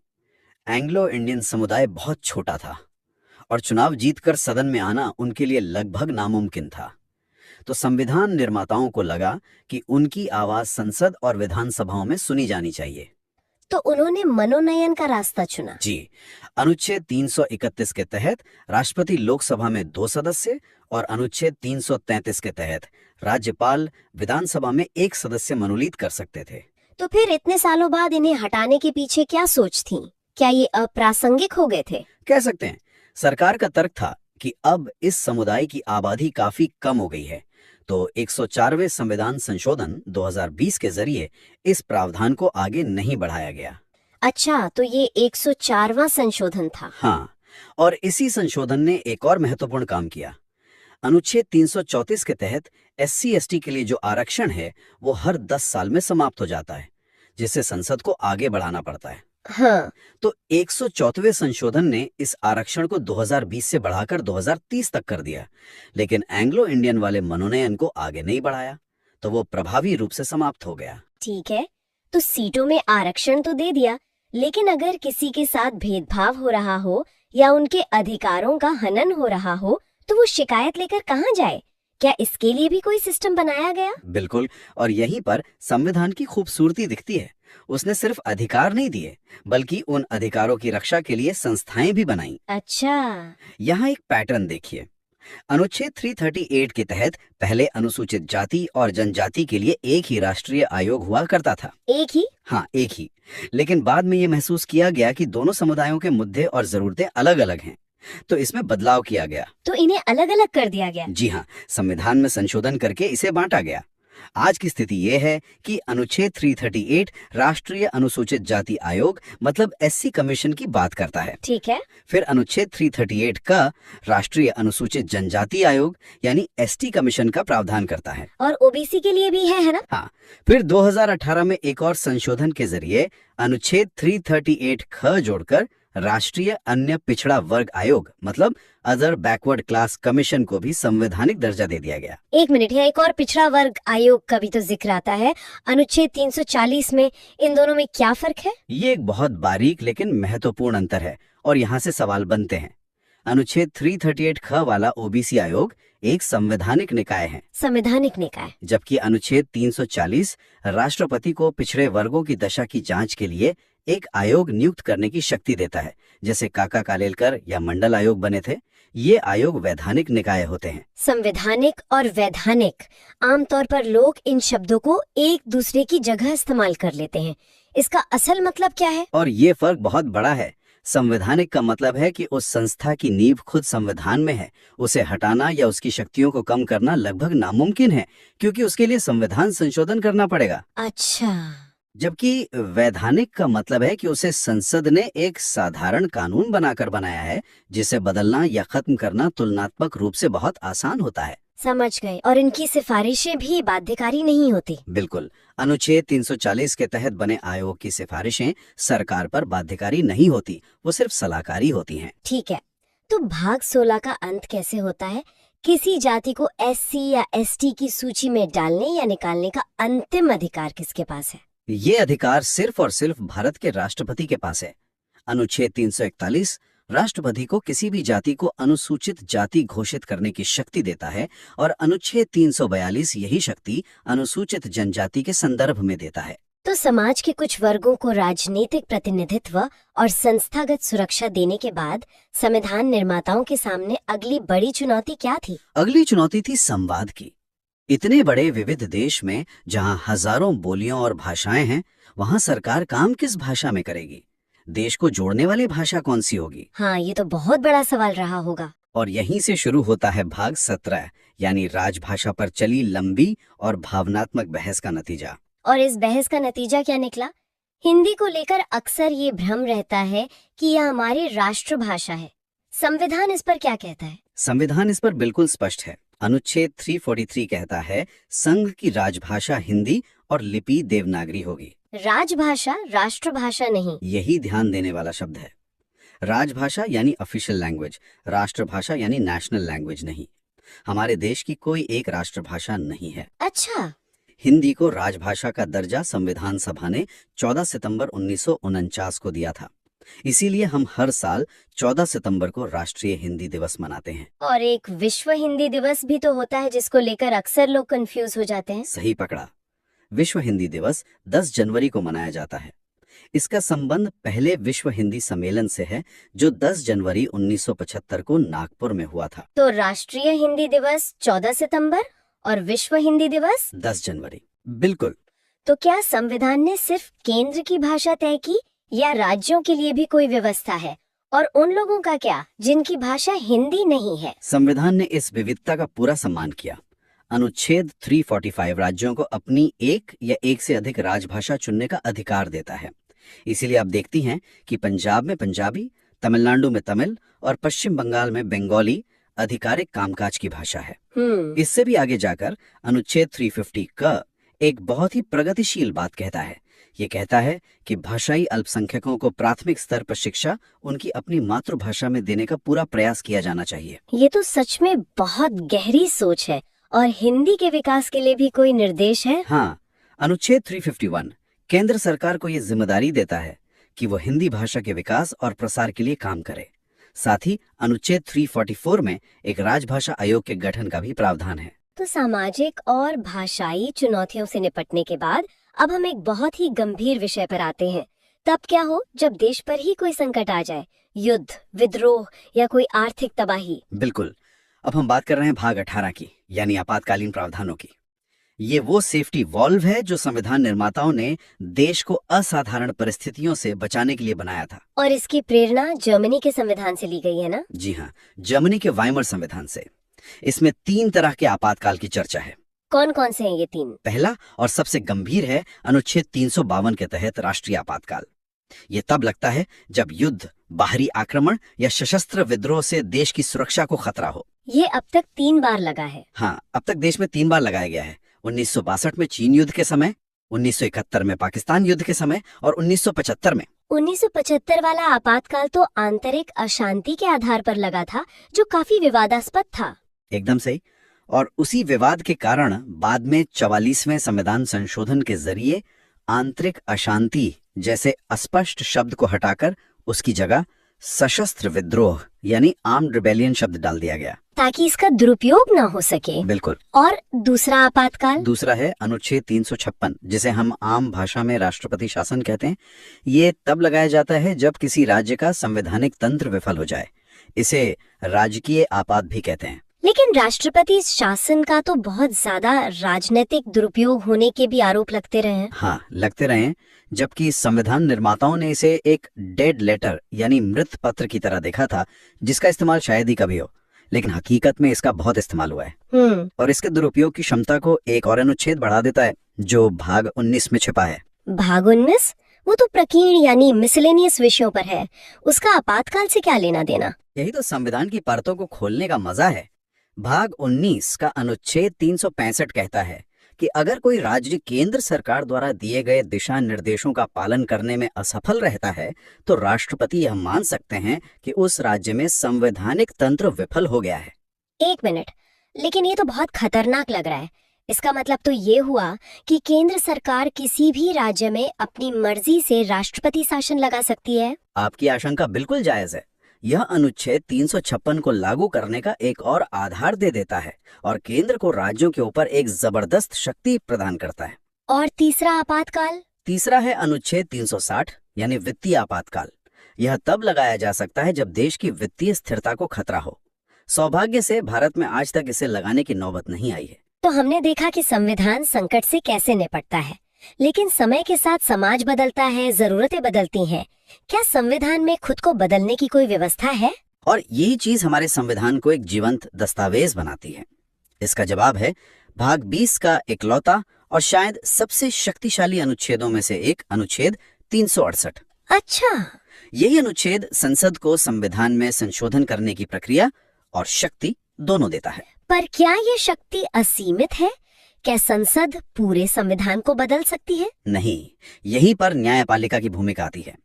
एंग्लो इंडियन समुदाय बहुत छोटा था और चुनाव जीतकर सदन में आना उनके लिए लगभग नामुमकिन था। तो संविधान निर्माताओं को लगा कि उनकी आवाज संसद और विधानसभाओं में सुनी जानी चाहिए। तो उन्होंने मनोनयन का रास्ता चुना। जी, अनुच्छेद 331 के तहत राष्ट्रपति लोकसभा में 2 सदस्य और अनुच्छेद 333 के तहत राज्यपाल विधानसभा में 1 सदस्य मनोनीत कर सकते थे। तो फिर इतने सालों बाद इन्हें हटाने के पीछे क्या सोच थी? क्या ये अप्रासंगिक हो गए थे? कह सकते हैं। सरकार का तर्क था कि अब इस समुदाय की आबादी काफी कम हो गई है, तो 104वें संविधान संशोधन 2020 के जरिए इस प्रावधान को आगे नहीं बढ़ाया गया। अच्छा, तो ये 104वां संशोधन था। हाँ, और इसी संशोधन ने एक और महत्वपूर्ण काम किया। अनुच्छेद 334 के तहत एससी एसटी के लिए जो आरक्षण है वो हर 10 साल में समाप्त हो जाता है, जिससे संसद को आगे बढ़ाना पड़ता है। हाँ, तो 104वें संशोधन ने इस आरक्षण को 2020 से बढ़ाकर 2030 तक कर दिया, लेकिन एंग्लो इंडियन वाले मनोनयन को आगे नहीं बढ़ाया, तो वो प्रभावी रूप से समाप्त हो गया। ठीक है। तो सीटों में आरक्षण तो दे दिया, लेकिन अगर किसी के साथ भेदभाव हो रहा हो या उनके अधिकारों का हनन हो रहा हो तो वो शिकायत लेकर कहाँ जाए? क्या इसके लिए भी कोई सिस्टम बनाया गया? बिल्कुल, और यहीं पर संविधान की खूबसूरती दिखती है। उसने सिर्फ अधिकार नहीं दिए, बल्कि उन अधिकारों की रक्षा के लिए संस्थाएं भी बनाई। अच्छा, यहाँ एक पैटर्न देखिए। अनुच्छेद 338 के तहत पहले अनुसूचित जाति और जनजाति के लिए एक ही राष्ट्रीय आयोग हुआ करता था। एक ही? हाँ, एक ही। लेकिन बाद में ये महसूस किया गया कि दोनों समुदायों के मुद्दे और जरूरतें अलग अलग हैं, तो इसमें बदलाव किया गया। तो इन्हें अलग अलग कर दिया गया? जी हाँ, संविधान में संशोधन करके इसे बांटा गया। आज की स्थिति ये है कि अनुच्छेद 338 राष्ट्रीय अनुसूचित जाति आयोग मतलब एससी कमीशन की बात करता है। ठीक है। फिर अनुच्छेद 338 का राष्ट्रीय अनुसूचित जनजाति आयोग यानी एसटी कमीशन का प्रावधान करता है। और ओबीसी के लिए भी है ना? हाँ, फिर 2018 में एक और संशोधन के जरिए अनुच्छेद 338 ख जोड़कर राष्ट्रीय अन्य पिछड़ा वर्ग आयोग मतलब अदर बैकवर्ड क्लास कमीशन को भी संवैधानिक दर्जा दे दिया गया। एक मिनट, यहाँ एक और पिछड़ा वर्ग आयोग का भी तो जिक्र आता है अनुच्छेद 340 में। इन दोनों में क्या फर्क है? ये एक बहुत बारीक लेकिन महत्वपूर्ण अंतर है और यहाँ से सवाल बनते हैं। अनुच्छेद 338 ख वाला ओबीसी आयोग एक संवैधानिक निकाय है। संवैधानिक निकाय। जबकि अनुच्छेद 340 राष्ट्रपति को पिछड़े वर्गों की दशा की जांच के लिए एक आयोग नियुक्त करने की शक्ति देता है, जैसे काका कालेलकर या मंडल आयोग बने थे। ये आयोग वैधानिक निकाय होते हैं। संवैधानिक और वैधानिक, आमतौर पर लोग इन शब्दों को एक दूसरे की जगह इस्तेमाल कर लेते हैं। इसका असल मतलब क्या है? और ये फर्क बहुत बड़ा है। संवैधानिक का मतलब है कि उस संस्था की नींव खुद संविधान में है। उसे हटाना या उसकी शक्तियों को कम करना लगभग नामुमकिन है, क्योंकि उसके लिए संविधान संशोधन करना पड़ेगा। अच्छा। जबकि वैधानिक का मतलब है कि उसे संसद ने एक साधारण कानून बनाकर बनाया है, जिसे बदलना या खत्म करना तुलनात्मक रूप से बहुत आसान होता है। समझ गए। और इनकी सिफारिशें भी बाध्यकारी नहीं होती? बिल्कुल। अनुच्छेद 340 के तहत बने आयोग की सिफारिशें सरकार पर बाध्यकारी नहीं होती, वो सिर्फ सलाहकारी होती हैं। ठीक है। तो भाग 16 का अंत कैसे होता है? किसी जाति को एससी या एसटी की सूची में डालने या निकालने का अंतिम अधिकार किसके पास है? ये अधिकार सिर्फ और सिर्फ भारत के राष्ट्रपति के पास है। अनुच्छेद 341 राष्ट्रपति को किसी भी जाति को अनुसूचित जाति घोषित करने की शक्ति देता है और अनुच्छेद 342 यही शक्ति अनुसूचित जनजाति के संदर्भ में देता है। तो समाज के कुछ वर्गों को राजनीतिक प्रतिनिधित्व और संस्थागत सुरक्षा देने के बाद संविधान निर्माताओं के सामने अगली बड़ी चुनौती क्या थी? अगली चुनौती थी संवाद की। इतने बड़े विविध देश में जहां हजारों बोलियां और भाषाएं हैं, वहां सरकार काम किस भाषा में करेगी? देश को जोड़ने वाली भाषा कौन सी होगी? हाँ, ये तो बहुत बड़ा सवाल रहा होगा। और यहीं से शुरू होता है भाग 17 यानी राजभाषा पर चली लंबी और भावनात्मक बहस का नतीजा। और इस बहस का नतीजा क्या निकला? हिंदी को लेकर अक्सर ये भ्रम रहता है कि यह हमारी राष्ट्रभाषा है। संविधान इस पर क्या कहता है? संविधान इस पर बिल्कुल स्पष्ट है। अनुच्छेद 343 कहता है संघ की राजभाषा हिंदी और लिपि देवनागरी होगी। राजभाषा राष्ट्रभाषा नहीं। यही ध्यान देने वाला शब्द है। राजभाषा यानी ऑफिशियल लैंग्वेज, राष्ट्रभाषा यानी नेशनल लैंग्वेज नहीं। हमारे देश की कोई एक राष्ट्रभाषा नहीं है। अच्छा। हिंदी को राजभाषा का दर्जा संविधान सभा ने 14 सितंबर 1949 को दिया था। इसीलिए हम हर साल 14 सितंबर को राष्ट्रीय हिंदी दिवस मनाते हैं। और एक विश्व हिंदी दिवस भी तो होता है जिसको लेकर अक्सर लोग कंफ्यूज हो जाते हैं। सही पकड़ा। विश्व हिंदी दिवस 10 जनवरी को मनाया जाता है। इसका संबंध पहले विश्व हिंदी सम्मेलन से है जो 10 जनवरी 1975 को नागपुर में हुआ था। तो राष्ट्रीय हिंदी दिवस 14 सितंबर और विश्व हिंदी दिवस 10 जनवरी। बिल्कुल। तो क्या संविधान ने सिर्फ केंद्र की भाषा तय की या राज्यों के लिए भी कोई व्यवस्था है? और उन लोगों का क्या जिनकी भाषा हिंदी नहीं है? संविधान ने इस विविधता का पूरा सम्मान किया। अनुच्छेद 345 राज्यों को अपनी एक या एक से अधिक राजभाषा चुनने का अधिकार देता है। इसीलिए आप देखती हैं कि पंजाब में पंजाबी, तमिलनाडु में तमिल और पश्चिम बंगाल में बंगाली आधिकारिक कामकाज की भाषा है। इससे भी आगे जाकर अनुच्छेद 350 का एक बहुत ही प्रगतिशील बात कहता है। ये कहता है कि भाषाई अल्पसंख्यकों को प्राथमिक स्तर पर शिक्षा उनकी अपनी मातृभाषा में देने का पूरा प्रयास किया जाना चाहिए। ये तो सच में बहुत गहरी सोच है। और हिंदी के विकास के लिए भी कोई निर्देश है? हाँ, अनुच्छेद 351 केंद्र सरकार को ये जिम्मेदारी देता है कि वो हिंदी भाषा के विकास और प्रसार के लिए काम करे। साथ ही अनुच्छेद 344 में एक राजभाषा आयोग के गठन का भी प्रावधान है। तो सामाजिक और भाषाई चुनौतियों से निपटने के बाद अब हम एक बहुत ही गंभीर विषय पर आते हैं। तब क्या हो जब देश पर ही कोई संकट आ जाए, युद्ध, विद्रोह या कोई आर्थिक तबाही? बिल्कुल। अब हम बात कर रहे हैं भाग 18 की, यानी आपातकालीन प्रावधानों की। ये वो सेफ्टी वॉल्व है जो संविधान निर्माताओं ने देश को असाधारण परिस्थितियों से बचाने के लिए बनाया था। और इसकी प्रेरणा जर्मनी के संविधान से ली गई है ना? जी हाँ, जर्मनी के वाइमर संविधान से। इसमें 3 तरह के आपातकाल की चर्चा है। कौन कौन से हैं ये 3? पहला और सबसे गंभीर है अनुच्छेद 352 के तहत राष्ट्रीय आपातकाल। ये तब लगता है जब युद्ध, बाहरी आक्रमण या सशस्त्र विद्रोह से देश की सुरक्षा को खतरा हो। ये अब तक 3 बार लगा है। हाँ, अब तक देश में 3 बार लगाया गया है। 1962 में चीन युद्ध के समय, 1971 में पाकिस्तान युद्ध के समय और 1975 में। 1975 वाला आपातकाल तो आंतरिक अशांति के आधार पर लगा था, जो काफी विवादास्पद था। एकदम सही। और उसी विवाद के कारण बाद में 44वें संविधान संशोधन के जरिए आंतरिक अशांति जैसे अस्पष्ट शब्द को हटाकर उसकी जगह सशस्त्र विद्रोह यानी आर्म्ड रिबेलियन शब्द डाल दिया गया, ताकि इसका दुरुपयोग ना हो सके। बिल्कुल। और दूसरा आपातकाल? दूसरा है अनुच्छेद 356, जिसे हम आम भाषा में राष्ट्रपति शासन कहते हैं। ये तब लगाया जाता है जब किसी राज्य का संवैधानिक तंत्र विफल हो जाए। इसे राजकीय आपात भी कहते हैं। लेकिन राष्ट्रपति शासन का तो बहुत ज्यादा राजनीतिक दुरुपयोग होने के भी आरोप लगते रहे हैं। हाँ, लगते रहे, जबकि संविधान निर्माताओं ने इसे एक डेड लेटर यानी मृत पत्र की तरह देखा था, जिसका इस्तेमाल शायद ही कभी हो, लेकिन हकीकत में इसका बहुत इस्तेमाल हुआ है। और इसके दुरुपयोग की क्षमता को एक और अनुच्छेद बढ़ा देता है जो भाग 19 में छिपा है। भाग 19? वो तो प्रकीर्ण यानी मिसलेनियस विषयों पर है। उसका आपातकाल से क्या लेना देना? यही तो संविधान की परतों को खोलने का मजा है। भाग 19 का अनुच्छेद 365 कहता है कि अगर कोई राज्य केंद्र सरकार द्वारा दिए गए दिशा निर्देशों का पालन करने में असफल रहता है तो राष्ट्रपति यह मान सकते हैं कि उस राज्य में संवैधानिक तंत्र विफल हो गया है। 1 मिनट, लेकिन ये तो बहुत खतरनाक लग रहा है। इसका मतलब तो ये हुआ कि केंद्र सरकार किसी भी राज्य में अपनी मर्जी से राष्ट्रपति शासन लगा सकती है। आपकी आशंका बिल्कुल जायज है। यह अनुच्छेद 356 को लागू करने का एक और आधार दे देता है और केंद्र को राज्यों के ऊपर एक जबरदस्त शक्ति प्रदान करता है। और तीसरा आपातकाल? तीसरा है अनुच्छेद 360 यानी वित्तीय आपातकाल। यह तब लगाया जा सकता है जब देश की वित्तीय स्थिरता को खतरा हो। सौभाग्य से भारत में आज तक इसे लगाने की नौबत नहीं आई है। तो हमने देखा कि संविधान संकट से कैसे निपटता है, लेकिन समय के साथ समाज बदलता है, जरूरतें बदलती हैं। क्या संविधान में खुद को बदलने की कोई व्यवस्था है? और यही चीज हमारे संविधान को एक जीवंत दस्तावेज बनाती है। इसका जवाब है भाग 20 का इकलौता और शायद सबसे शक्तिशाली अनुच्छेदों में से एक अनुच्छेद 368। अच्छा, यही अनुच्छेद संसद को संविधान में संशोधन करने की प्रक्रिया और शक्ति दोनों देता है। पर क्या ये शक्ति असीमित है? क्या संसद पूरे संविधान को बदल सकती है? नहीं, यहीं पर न्यायपालिका की भूमिका आती है।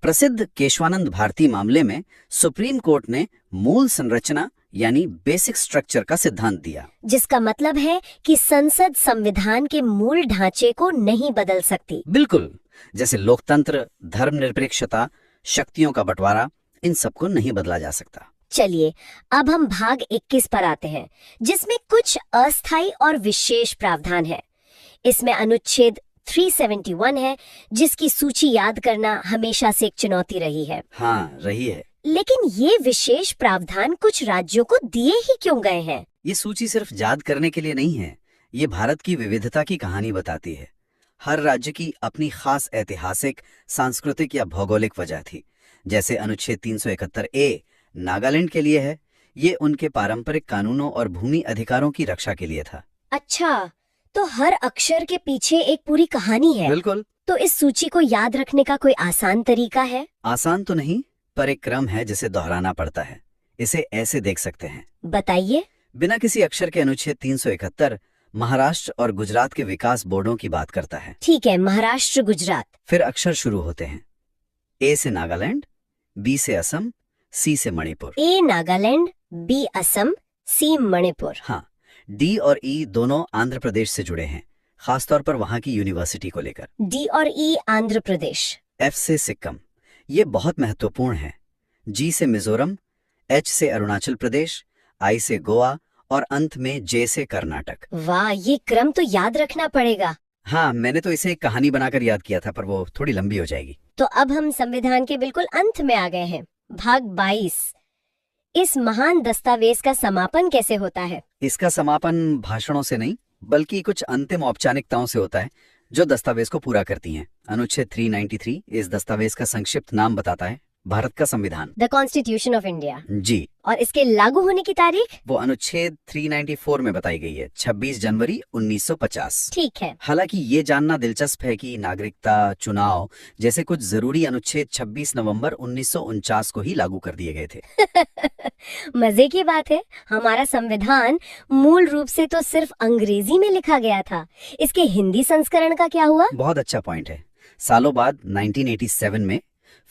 प्रसिद्ध केशवानंद भारती मामले में सुप्रीम कोर्ट ने मूल संरचना यानी बेसिक स्ट्रक्चर का सिद्धांत दिया, जिसका मतलब है कि संसद संविधान के मूल ढांचे को नहीं बदल सकती। बिल्कुल, जैसे लोकतंत्र, धर्मनिरपेक्षता, शक्तियों का बंटवारा, इन सबको नहीं बदला जा सकता। चलिए अब हम भाग 21 पर आते हैं, जिसमें कुछ अस्थायी और विशेष प्रावधान है। इसमें अनुच्छेद 371 है, जिसकी सूची याद करना हमेशा से एक चुनौती रही है। हाँ, रही है। लेकिन ये विशेष प्रावधान कुछ राज्यों को दिए ही क्यों गए हैं? ये सूची सिर्फ याद करने के लिए नहीं है, ये भारत की विविधता की कहानी बताती है। हर राज्य की अपनी खास ऐतिहासिक, सांस्कृतिक या भौगोलिक वजह थी। जैसे अनुच्छेद 371A नागालैंड के लिए है, ये उनके पारंपरिक कानूनों और भूमि अधिकारों की रक्षा के लिए था। अच्छा, तो हर अक्षर के पीछे एक पूरी कहानी है। बिल्कुल। तो इस सूची को याद रखने का कोई आसान तरीका है? आसान तो नहीं, पर एक क्रम है जिसे दोहराना पड़ता है। इसे ऐसे देख सकते हैं। बताइए। बिना किसी अक्षर के अनुच्छेद 371 महाराष्ट्र और गुजरात के विकास बोर्डों की बात करता है। ठीक है, महाराष्ट्र, गुजरात। फिर अक्षर शुरू होते हैं। ए से नागालैंड, बी से असम, सी से मणिपुर। ए नागालैंड, बी असम, सी मणिपुर। हाँ, डी और ई दोनों आंध्र प्रदेश से जुड़े हैं, खासतौर पर वहाँ की यूनिवर्सिटी को लेकर। डी और ई आंध्र प्रदेश। एफ से सिक्किम, ये बहुत महत्वपूर्ण है। जी से मिजोरम, एच से अरुणाचल प्रदेश, आई से गोवा और अंत में जे से कर्नाटक। वाह, ये क्रम तो याद रखना पड़ेगा। हाँ, मैंने तो इसे एक कहानी बनाकर याद किया था, पर वो थोड़ी लंबी हो जाएगी। तो अब हम संविधान के बिल्कुल अंत में आ गए हैं। भाग 22। इस महान दस्तावेज का समापन कैसे होता है? इसका समापन भाषणों से नहीं, बल्कि कुछ अंतिम औपचारिकताओं से होता है जो दस्तावेज को पूरा करती हैं। अनुच्छेद 393 इस दस्तावेज का संक्षिप्त नाम बताता है, भारत का संविधान, द कॉन्स्टिट्यूशन ऑफ इंडिया। जी। और इसके लागू होने की तारीख? वो अनुच्छेद 394 में बताई गई है, 26 जनवरी 1950। ठीक है। हालांकि ये जानना दिलचस्प है कि नागरिकता, चुनाव जैसे कुछ जरूरी अनुच्छेद 26 नवंबर 1949 को ही लागू कर दिए गए थे। मजे की बात है, हमारा संविधान मूल रूप से तो सिर्फ अंग्रेजी में लिखा गया था। इसके हिंदी संस्करण का क्या हुआ? बहुत अच्छा पॉइंट है। सालों बाद 1987 में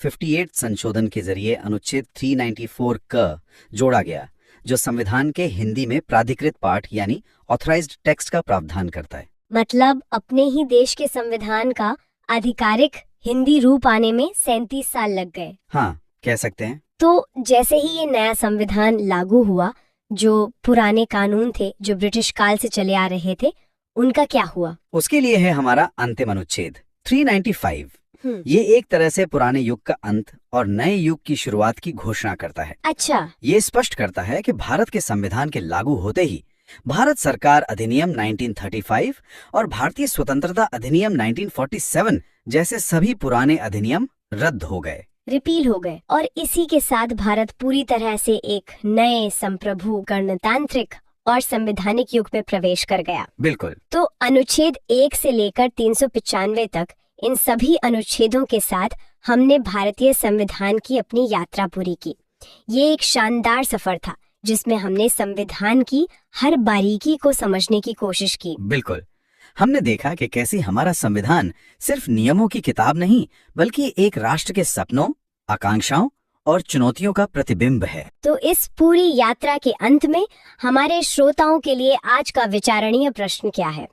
58 संशोधन के जरिए अनुच्छेद 394 क जोड़ा गया, जो संविधान के हिंदी में प्राधिकृत पाठ यानी ऑथराइज्ड टेक्स्ट का प्रावधान करता है। मतलब अपने ही देश के संविधान का आधिकारिक हिंदी रूप आने में 37 साल लग गए। हाँ, कह सकते हैं। तो जैसे ही ये नया संविधान लागू हुआ, जो पुराने कानून थे जो ब्रिटिश काल से चले आ रहे थे, उनका क्या हुआ? उसके लिए है हमारा अंतिम अनुच्छेद 395। ये एक तरह से पुराने युग का अंत और नए युग की शुरुआत की घोषणा करता है। अच्छा। ये स्पष्ट करता है कि भारत के संविधान के लागू होते ही भारत सरकार अधिनियम 1935 और भारतीय स्वतंत्रता अधिनियम 1947 जैसे सभी पुराने अधिनियम रद्द हो गए, रिपील हो गए, और इसी के साथ भारत पूरी तरह से एक नए संप्रभु, गणतांत्रिक और संवैधानिक युग में प्रवेश कर गया। बिल्कुल। तो अनुच्छेद 1 से लेकर 395 तक इन सभी अनुच्छेदों के साथ हमने भारतीय संविधान की अपनी यात्रा पूरी की। ये एक शानदार सफर था जिसमें हमने संविधान की हर बारीकी को समझने की कोशिश की। बिल्कुल। हमने देखा कि कैसे हमारा संविधान सिर्फ नियमों की किताब नहीं, बल्कि एक राष्ट्र के सपनों, आकांक्षाओं और चुनौतियों का प्रतिबिंब है। तो इस पूरी यात्रा के अंत में हमारे श्रोताओं के लिए आज का विचारणीय प्रश्न क्या है?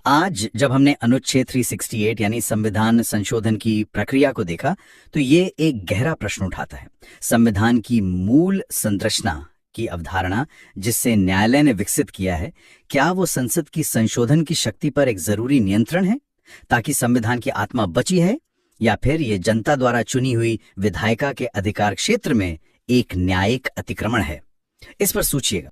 आज जब हमने अनुच्छेद 368 यानी संविधान संशोधन की प्रक्रिया को देखा, तो ये एक गहरा प्रश्न उठाता है। संविधान की मूल संरचना की अवधारणा जिससे न्यायालय ने विकसित किया है, क्या वो संसद की संशोधन की शक्ति पर एक जरूरी नियंत्रण है ताकि संविधान की आत्मा बची है, या फिर ये जनता द्वारा चुनी हुई विधायिका के अधिकार क्षेत्र में एक न्यायिक अतिक्रमण है? इस पर सोचिएगा।